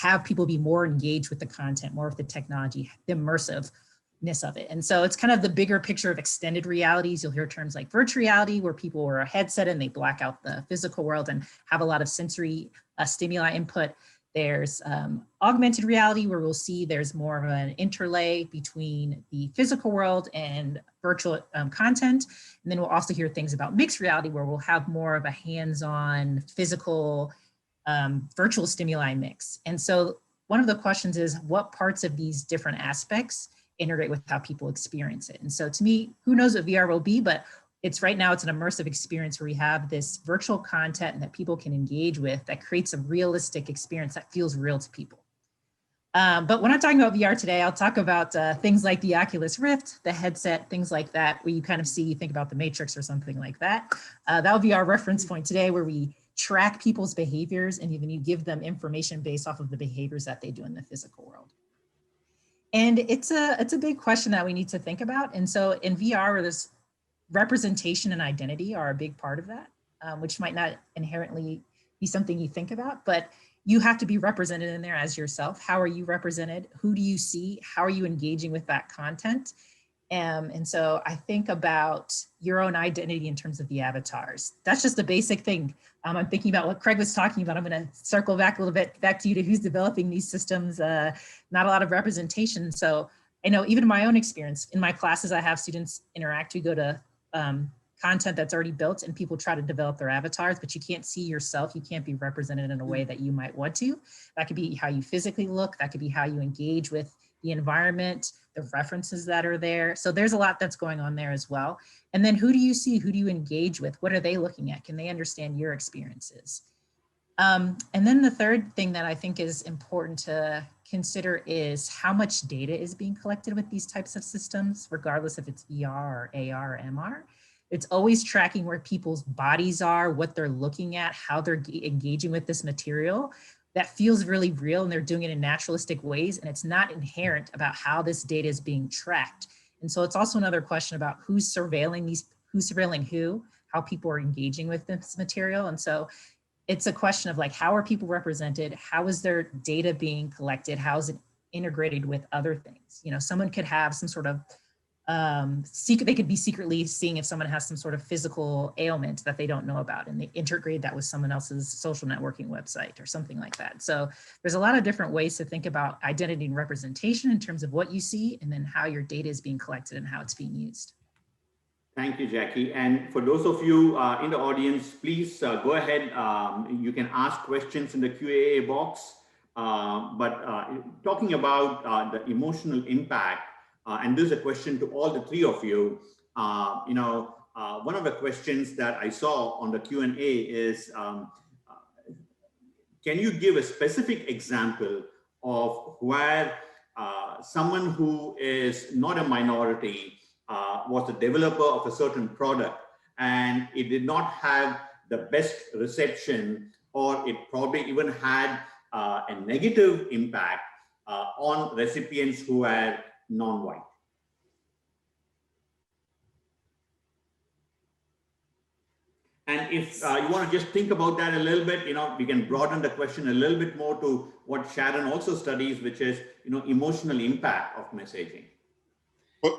have people be more engaged with the content, more with the technology, the immersiveness of it. And so it's kind of the bigger picture of extended realities. You'll hear terms like virtual reality, where people wear a headset and they black out the physical world and have a lot of sensory stimuli input. There's augmented reality, where we'll see there's more of an interlay between the physical world and virtual content. And then we'll also hear things about mixed reality, where we'll have more of a hands-on physical virtual stimuli mix. And so one of the questions is, what parts of these different aspects integrate with how people experience it? And so to me, who knows what VR will be, but it's right now, it's an immersive experience where we have this virtual content that people can engage with that creates a realistic experience that feels real to people. But when I'm talking about VR today, I'll talk about things like the Oculus Rift, the headset, things like that, where you kind of see, you think about the Matrix or something like that. That'll be our reference point today, where we track people's behaviors and even you give them information based off of the behaviors that they do in the physical world. And it's a big question that we need to think about. And so in VR, there's representation and identity are a big part of that, which might not inherently be something you think about, but you have to be represented in there as yourself. How are you represented? Who do you see? How are you engaging with that content? And so I think about your own identity in terms of the avatars. That's just a basic thing. I'm thinking about what Craig was talking about. I'm going to circle back a little bit back to you, to who's developing these systems. Not a lot of representation. So I know even in my own experience, in my classes, I have students interact. We go to content that's already built and people try to develop their avatars, but you can't see yourself. You can't be represented in a way that you might want to. That could be how you physically look. That could be how you engage with the environment, the references that are there. So there's a lot that's going on there as well. And then who do you see? Who do you engage with? What are they looking at? Can they understand your experiences? And then the third thing that I think is important to consider is how much data is being collected with these types of systems, regardless if it's VR or AR or MR. It's always tracking where people's bodies are, what they're looking at, how they're engaging with this material. That feels really real, and they're doing it in naturalistic ways, and it's not inherent about how this data is being tracked. And so it's also another question about who's surveilling who, how people are engaging with this material. And so it's a question of like, how are people represented? How is their data being collected? How is it integrated with other things? You know, someone could have some sort of they could be secretly seeing if someone has some sort of physical ailment that they don't know about, and they integrate that with someone else's social networking website or something like that. So there's a lot of different ways to think about identity and representation in terms of what you see, and then how your data is being collected and how it's being used. Thank you, Jackie. And for those of you in the audience, please go ahead. You can ask questions in the Q&A box. Talking about the emotional impact, and this is a question to all the three of you. One of the questions that I saw on the Q&A is, can you give a specific example of where someone who is not a minority was the developer of a certain product, and it did not have the best reception, or it probably even had a negative impact on recipients who are non-white. And if you want to just think about that a little bit, we can broaden the question a little bit more to what Sharon also studies, which is, emotional impact of messaging.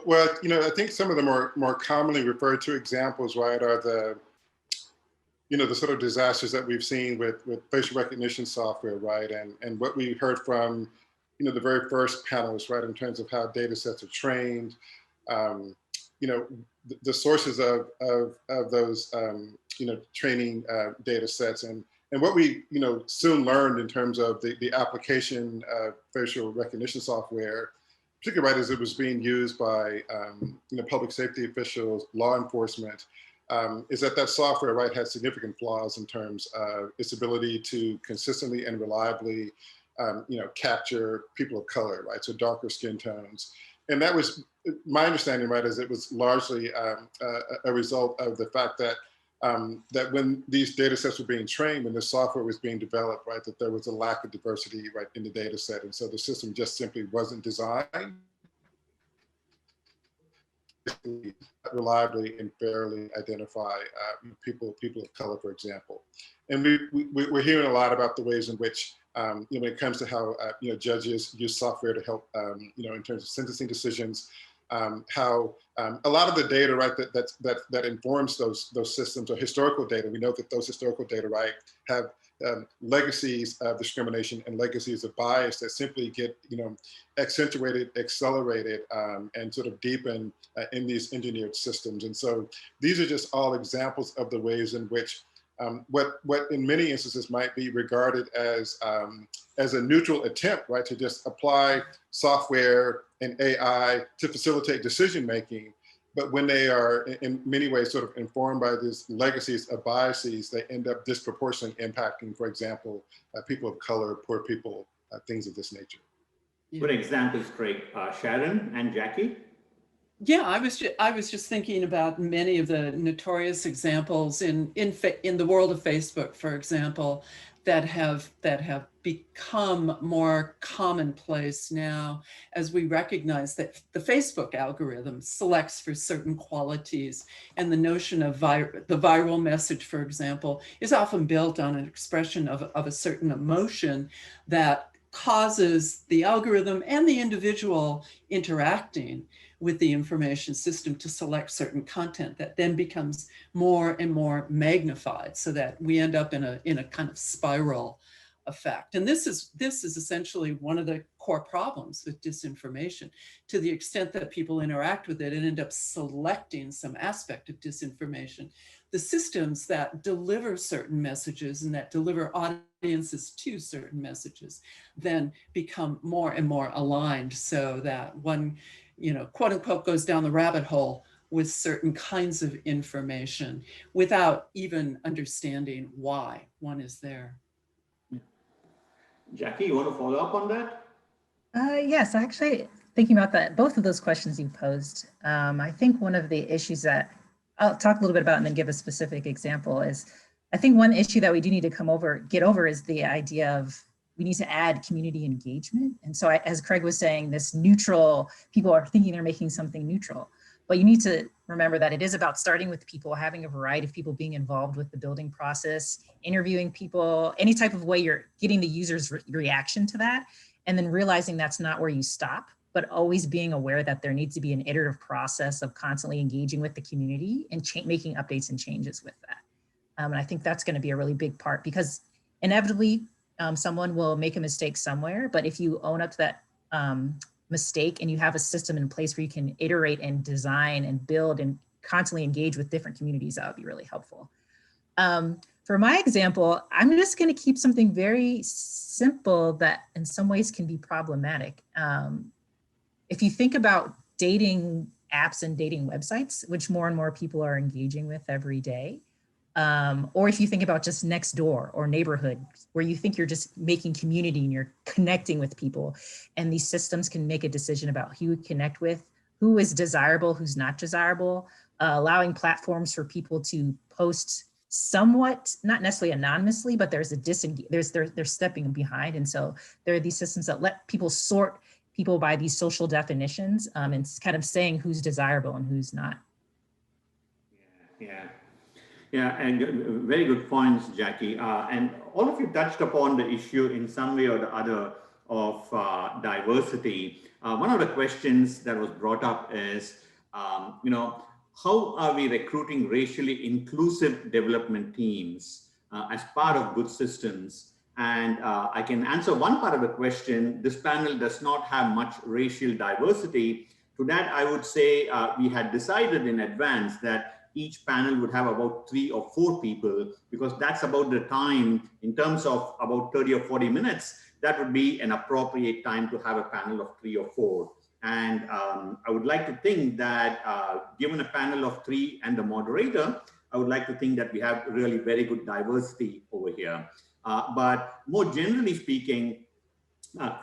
Well, I think some of the more commonly referred to examples, right, are the sort of disasters that we've seen with facial recognition software, right, and what we heard from, the very first panels, right, in terms of how data sets are trained, the sources of those, training data sets, and what we, soon learned in terms of the application of facial recognition software, particularly right as it was being used by, public safety officials, law enforcement, is that software, right, has significant flaws in terms of its ability to consistently and reliably, capture people of color, right, so darker skin tones. And that was my understanding, right, is it was largely a result of the fact that that when these data sets were being trained, when the software was being developed, right, that there was a lack of diversity, right, in the data set. And so the system just simply wasn't designed to reliably and fairly identify people of color, for example. And we're hearing a lot about the ways in which, when it comes to how judges use software to help, in terms of sentencing decisions, how a lot of the data, right, that informs those systems are historical data. We know that those historical data, right, have legacies of discrimination and legacies of bias that simply get, accentuated, accelerated, and sort of deepen in these engineered systems. And so these are just all examples of the ways in which what in many instances might be regarded as a neutral attempt, right, to just apply software and AI to facilitate decision making. But when they are in many ways sort of informed by these legacies of biases, they end up disproportionately impacting, for example, people of color, poor people, things of this nature. Good examples, Craig. Sharon and Jackie? Yeah, I was just thinking about many of the notorious examples in the world of Facebook, for example, that have become more commonplace now as we recognize that the Facebook algorithm selects for certain qualities, and the notion of the viral message, for example, is often built on an expression of a certain emotion that causes the algorithm and the individual interacting with the information system to select certain content that then becomes more and more magnified, so that we end up in a kind of spiral effect. And this is essentially one of the core problems with disinformation. To the extent that people interact with it and end up selecting some aspect of disinformation, the systems that deliver certain messages and that deliver audiences to certain messages then become more and more aligned, so that one, quote unquote, goes down the rabbit hole with certain kinds of information without even understanding why one is there. Jackie, you want to follow up on that? Yes, actually, thinking about that, both of those questions you posed, I think one of the issues that I'll talk a little bit about and then give a specific example is, I think one issue that we do need to get over is the idea of we need to add community engagement. And so as Craig was saying, this neutral, people are thinking they're making something neutral, but you need to remember that it is about starting with people, having a variety of people being involved with the building process, interviewing people, any type of way you're getting the user's reaction to that, and then realizing that's not where you stop, but always being aware that there needs to be an iterative process of constantly engaging with the community and making updates and changes with that. And I think that's going to be a really big part, because inevitably someone will make a mistake somewhere, but if you own up to that mistake and you have a system in place where you can iterate and design and build and constantly engage with different communities, that would be really helpful. For my example, I'm just going to keep something very simple that in some ways can be problematic. If you think about dating apps and dating websites, which more and more people are engaging with every day, or if you think about just Nextdoor or Neighborhood, where you think you're just making community and you're connecting with people, and these systems can make a decision about who you connect with, who is desirable, who's not desirable, allowing platforms for people to post somewhat, not necessarily anonymously, but there's a they're stepping behind. And so there are these systems that let people sort people by these social definitions, and kind of saying who's desirable and who's not. Yeah, and very good points, Jackie. And all of you touched upon the issue in some way or the other of diversity. One of the questions that was brought up is, how are we recruiting racially inclusive development teams as part of good systems? And I can answer one part of the question. This panel does not have much racial diversity. To that, I would say we had decided in advance that each panel would have about 3 or 4 people, because that's about the time, in terms of about 30 or 40 minutes, that would be an appropriate time to have a panel of 3 or 4. And I would like to think that given a panel of 3 and the moderator, I would like to think that we have really very good diversity over here. But more generally speaking,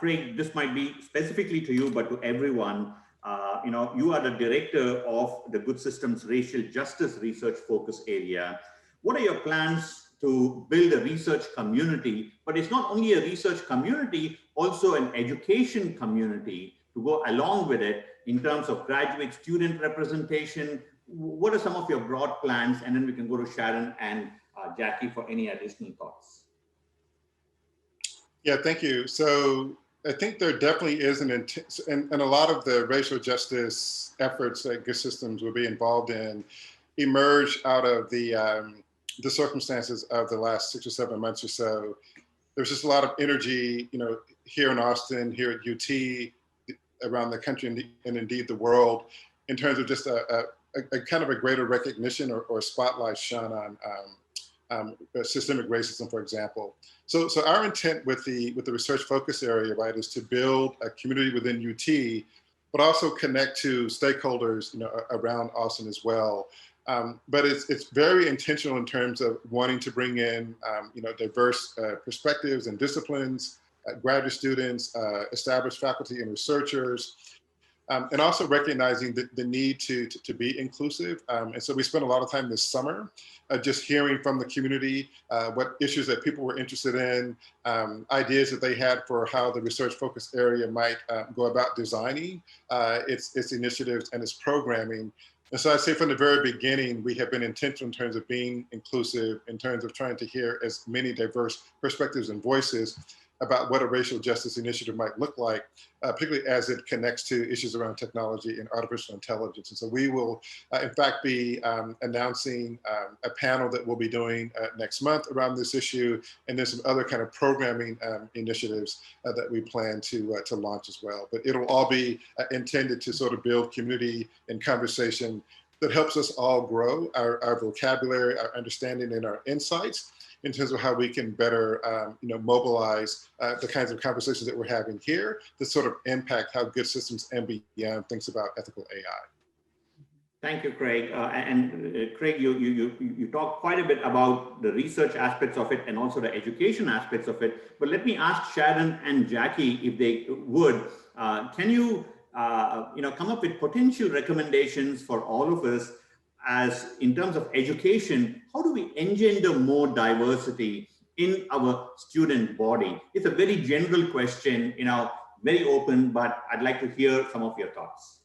Craig, this might be specifically to you, but to everyone, you are the director of the Good Systems Racial Justice Research Focus Area. What are your plans to build a research community? But it's not only a research community, also an education community to go along with it in terms of graduate student representation. What are some of your broad plans? And then we can go to Sharon and Jackie for any additional thoughts. Yeah, thank you. So I think there definitely is and a lot of the racial justice efforts that Good Systems will be involved in emerge out of the circumstances of the last 6 or 7 months or so. There's just a lot of energy, here in Austin, here at UT, around the country and indeed the world, in terms of just a kind of a greater recognition or spotlight shone on systemic racism, for example. So our intent with the research focus area, right, is to build a community within UT, but also connect to stakeholders, around Austin as well. But it's very intentional in terms of wanting to bring in, diverse perspectives and disciplines, graduate students, established faculty and researchers, and also recognizing the need to be inclusive. And so we spent a lot of time this summer just hearing from the community what issues that people were interested in, ideas that they had for how the research focus area might go about designing its initiatives and its programming. And so I'd say from the very beginning, we have been intentional in terms of being inclusive, in terms of trying to hear as many diverse perspectives and voices about what a racial justice initiative might look like, particularly as it connects to issues around technology and artificial intelligence. And so we will, in fact, be announcing a panel that we'll be doing next month around this issue, and there's some other kind of programming initiatives that we plan to launch as well. But it'll all be intended to sort of build community and conversation that helps us all grow our vocabulary, our understanding, and our insights in terms of how we can better mobilize the kinds of conversations that we're having here to sort of impact how Good Systems and beyond thinks about ethical AI. Thank you, Craig. Craig, you talked quite a bit about the research aspects of it and also the education aspects of it. But let me ask Sharon and Jackie, if they would, can you come up with potential recommendations for all of us as in terms of education? How do we engender more diversity in our student body? It's a very general question, very open, but I'd like to hear some of your thoughts.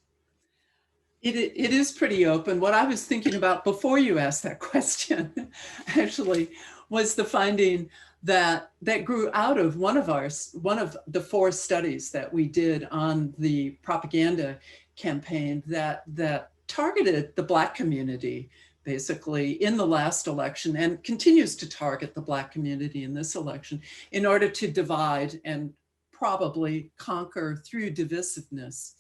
It is pretty open. What I was thinking about before you asked that question, actually, was the finding that grew out of one of the 4 studies that we did on the propaganda campaign that targeted the Black community, basically, in the last election, and continues to target the Black community in this election in order to divide and probably conquer through divisiveness.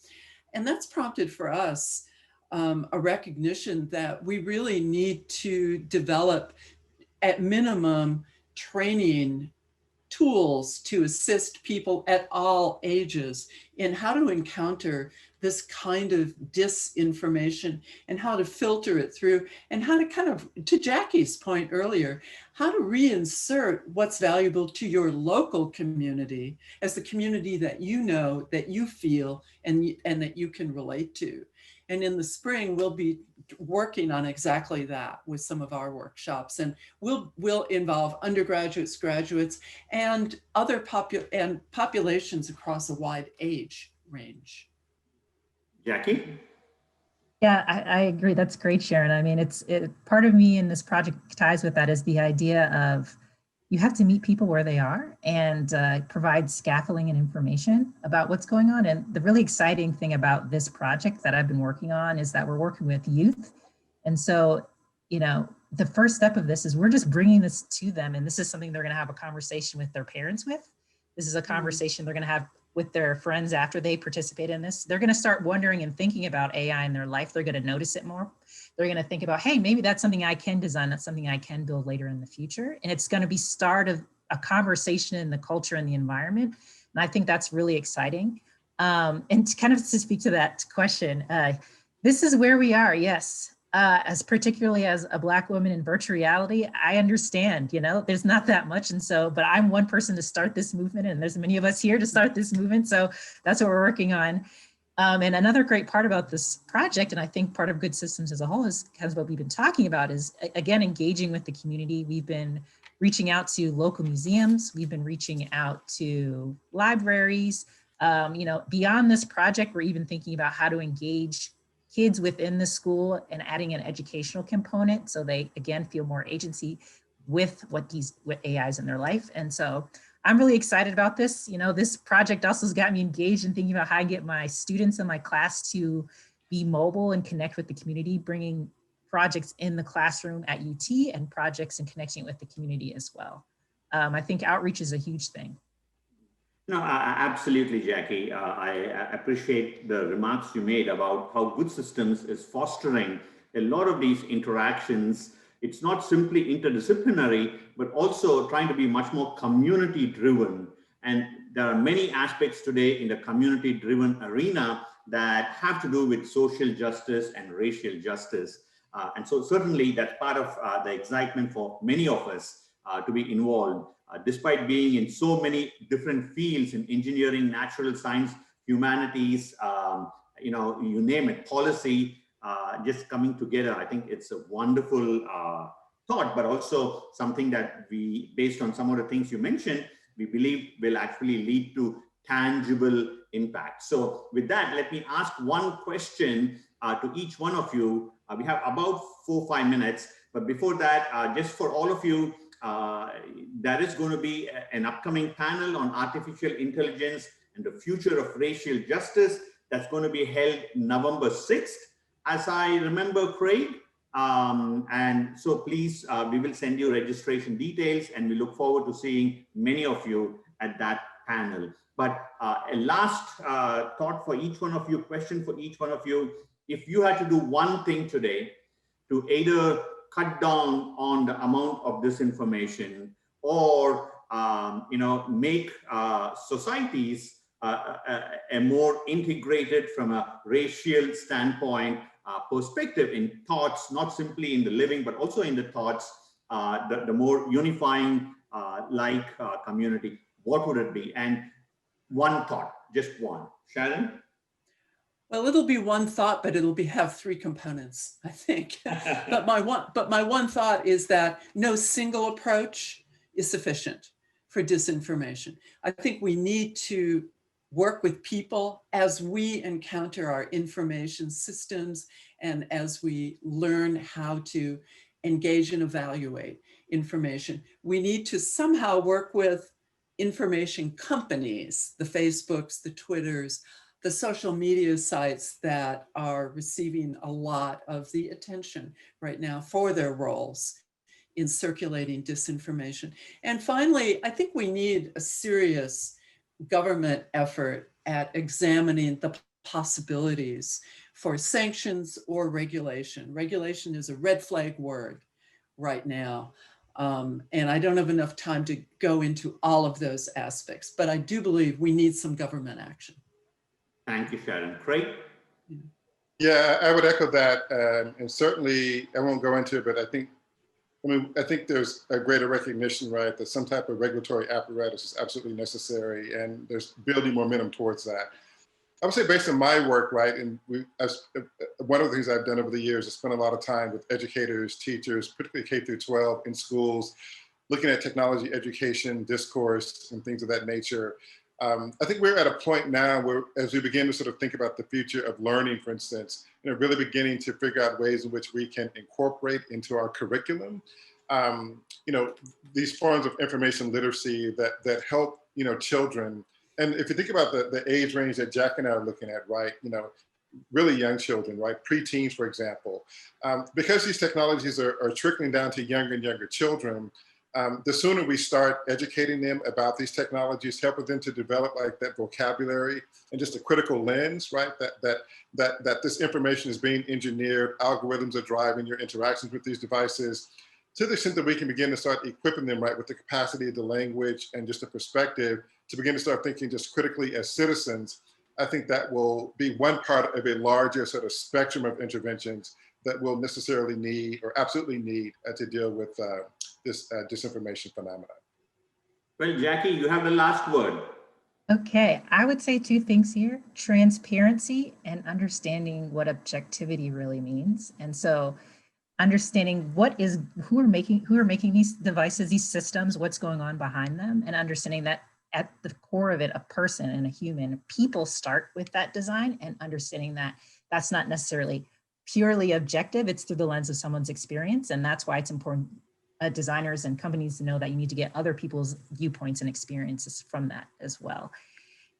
And that's prompted for us a recognition that we really need to develop, at minimum, training tools to assist people at all ages in how to encounter this kind of disinformation and how to filter it through, and how to kind of, to Jackie's point earlier, how to reinsert what's valuable to your local community as the community that you know, that you feel, and that you can relate to. And in the spring, we'll be working on exactly that with some of our workshops, and we'll involve undergraduates, graduates, and other populations across a wide age range. Jackie? Yeah, I agree. That's great, Sharon. I mean, part of me in this project ties with that is the idea of you have to meet people where they are and provide scaffolding and information about what's going on. And the really exciting thing about this project that I've been working on is that we're working with youth. And so, you know, the first step of this is we're just bringing this to them. And this is something they're going to have a conversation with their parents with. This is a conversation they're going to have with their friends after they participate in this. They're going to start wondering and thinking about AI in their life. They're going to notice it more. They're going to think about, hey, maybe that's something I can design. That's something I can build later in the future. And it's going to be start of a conversation in the culture and the environment. And I think that's really exciting. And to kind of to speak to that question, this is where we are. Yes. As particularly as a Black woman in virtual reality, I understand, you know, there's not that much. And so, but I'm one person to start this movement, and there's many of us here to start this movement. So that's what we're working on. And another great part about this project, and I think part of Good Systems as a whole is kind of what we've been talking about is, again, engaging with the community. We've been reaching out to local museums. We've been reaching out to libraries. You know, beyond this project, we're even thinking about how to engage kids within the school and adding an educational component so they, again, feel more agency with what AIs in their life. And so I'm really excited about this. You know, this project also has got me engaged in thinking about how I get my students in my class to be mobile and connect with the community, bringing projects in the classroom at UT and projects and connecting with the community as well. I think outreach is a huge thing. No, absolutely, Jackie. I appreciate the remarks you made about how Good Systems is fostering a lot of these interactions. It's not simply interdisciplinary, but also trying to be much more community driven. And there are many aspects today in the community driven arena that have to do with social justice and racial justice. And so certainly that's part of the excitement for many of us to be involved. Despite being in so many different fields in engineering, natural science, humanities, you know, you name it, policy, just coming together. I think it's a wonderful thought, but also something that we, based on some of the things you mentioned, we believe will actually lead to tangible impact. So with that, let me ask one question to each one of you. We have about 4 or 5 minutes, but before that, just for all of you, there is going to be an upcoming panel on artificial intelligence and the future of racial justice that's going to be held November 6th, as I remember, Craig. And so please, we will send you registration details, and we look forward to seeing many of you at that panel. But a last thought for each one of you, question for each one of you. If you had to do one thing today to either cut down on the amount of disinformation or you know, make societies a more integrated from a racial standpoint perspective in thoughts, not simply in the living, but also in the thoughts, the more unifying community, what would it be? And one thought, just one. Sharon? Well, it'll be one thought, but it'll have 3 components, I think. but my one thought is that no single approach is sufficient for disinformation. I think we need to work with people as we encounter our information systems and as we learn how to engage and evaluate information. We need to somehow work with information companies, the Facebooks, the Twitters, the social media sites that are receiving a lot of the attention right now for their roles in circulating disinformation. And finally, I think we need a serious government effort at examining the possibilities for sanctions or regulation. Regulation is a red flag word right now. And I don't have enough time to go into all of those aspects, but I do believe we need some government action. Thank you, Sharon. Craig? Yeah, I would echo that. And certainly, I won't go into it, but I think there's a greater recognition, right, that some type of regulatory apparatus is absolutely necessary, and there's building momentum towards that. I would say based on my work, right, and one of the things I've done over the years is spend a lot of time with educators, teachers, particularly K through 12 in schools, looking at technology education, discourse, and things of that nature. I think we're at a point now where, as we begin to sort of think about the future of learning, for instance, really beginning to figure out ways in which we can incorporate into our curriculum, these forms of information literacy that help, children. And if you think about the age range that Jack and I are looking at, right, really young children, right, preteens, for example, because these technologies are trickling down to younger and younger children, the sooner we start educating them about these technologies, helping them to develop like that vocabulary and just a critical lens, right? That this information is being engineered, algorithms are driving your interactions with these devices, to the extent that we can begin to start equipping them, right, with the capacity, the language, and just a perspective to begin to start thinking just critically as citizens. I think that will be one part of a larger sort of spectrum of interventions that we'll necessarily need or absolutely need to deal with this disinformation phenomenon. Well, Jackie, you have the last word. Okay, I would say two things here: transparency and understanding what objectivity really means. And so understanding who are making these devices, these systems, what's going on behind them, and understanding that at the core of it, a person and a human, people start with that design, and understanding that that's not necessarily purely objective, it's through the lens of someone's experience. And that's why it's important, designers and companies, to know that you need to get other people's viewpoints and experiences from that as well.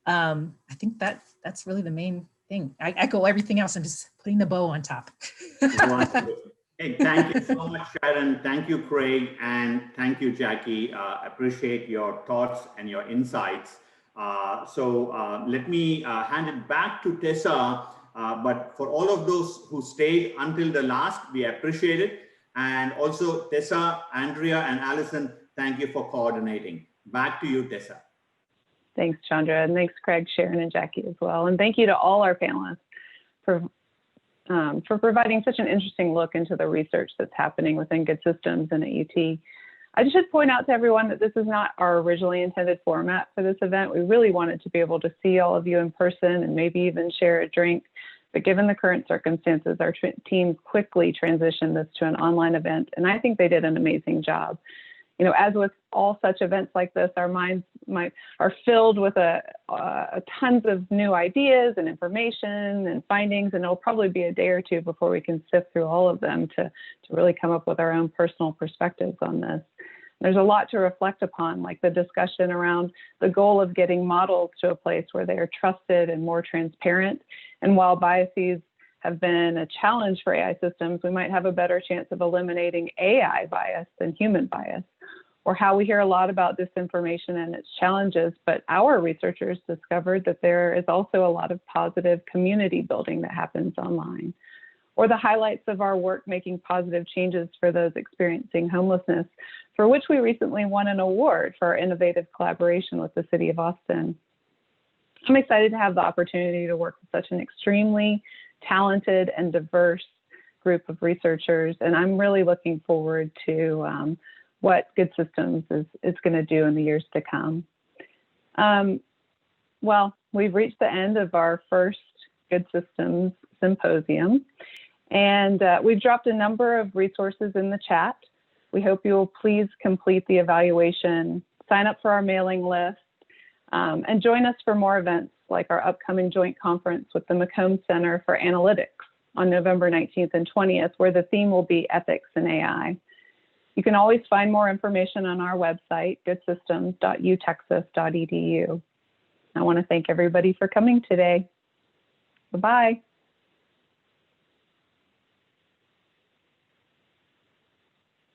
I think that's really the main thing. I echo everything else. I'm just putting the bow on top. Hey, thank you so much, Sharon. Thank you, Craig. And thank you, Jackie. Appreciate your thoughts and your insights. So let me hand it back to Tessa. But for all of those who stayed until the last, we appreciate it. And also Tessa, Andrea, and Allison, thank you for coordinating. Back to you, Tessa. Thanks, Chandra. And thanks, Craig, Sharon, and Jackie as well. And thank you to all our panelists for providing such an interesting look into the research that's happening within Good Systems and at UT. I just should point out to everyone that this is not our originally intended format for this event. We really wanted to be able to see all of you in person and maybe even share a drink. But given the current circumstances, our team quickly transitioned this to an online event, and I think they did an amazing job. As with all such events like this, our minds are filled with tons of new ideas and information and findings, and it'll probably be a day or two before we can sift through all of them to really come up with our own personal perspectives on this. There's a lot to reflect upon, like the discussion around the goal of getting models to a place where they are trusted and more transparent. And while biases have been a challenge for AI systems, we might have a better chance of eliminating AI bias than human bias. Or how we hear a lot about disinformation and its challenges, but our researchers discovered that there is also a lot of positive community building that happens online. Or the highlights of our work making positive changes for those experiencing homelessness, for which we recently won an award for our innovative collaboration with the City of Austin. I'm excited to have the opportunity to work with such an extremely talented and diverse group of researchers, and I'm really looking forward to what Good Systems is going to do in the years to come. Well, we've reached the end of our first Good Systems Symposium, and we've dropped a number of resources in the chat. We hope you will please complete the evaluation, sign up for our mailing list, and join us for more events like our upcoming joint conference with the Macomb Center for Analytics on November 19th and 20th, where the theme will be ethics in AI. You can always find more information on our website, goodsystems.utexas.edu. I want to thank everybody for coming today. Bye-bye.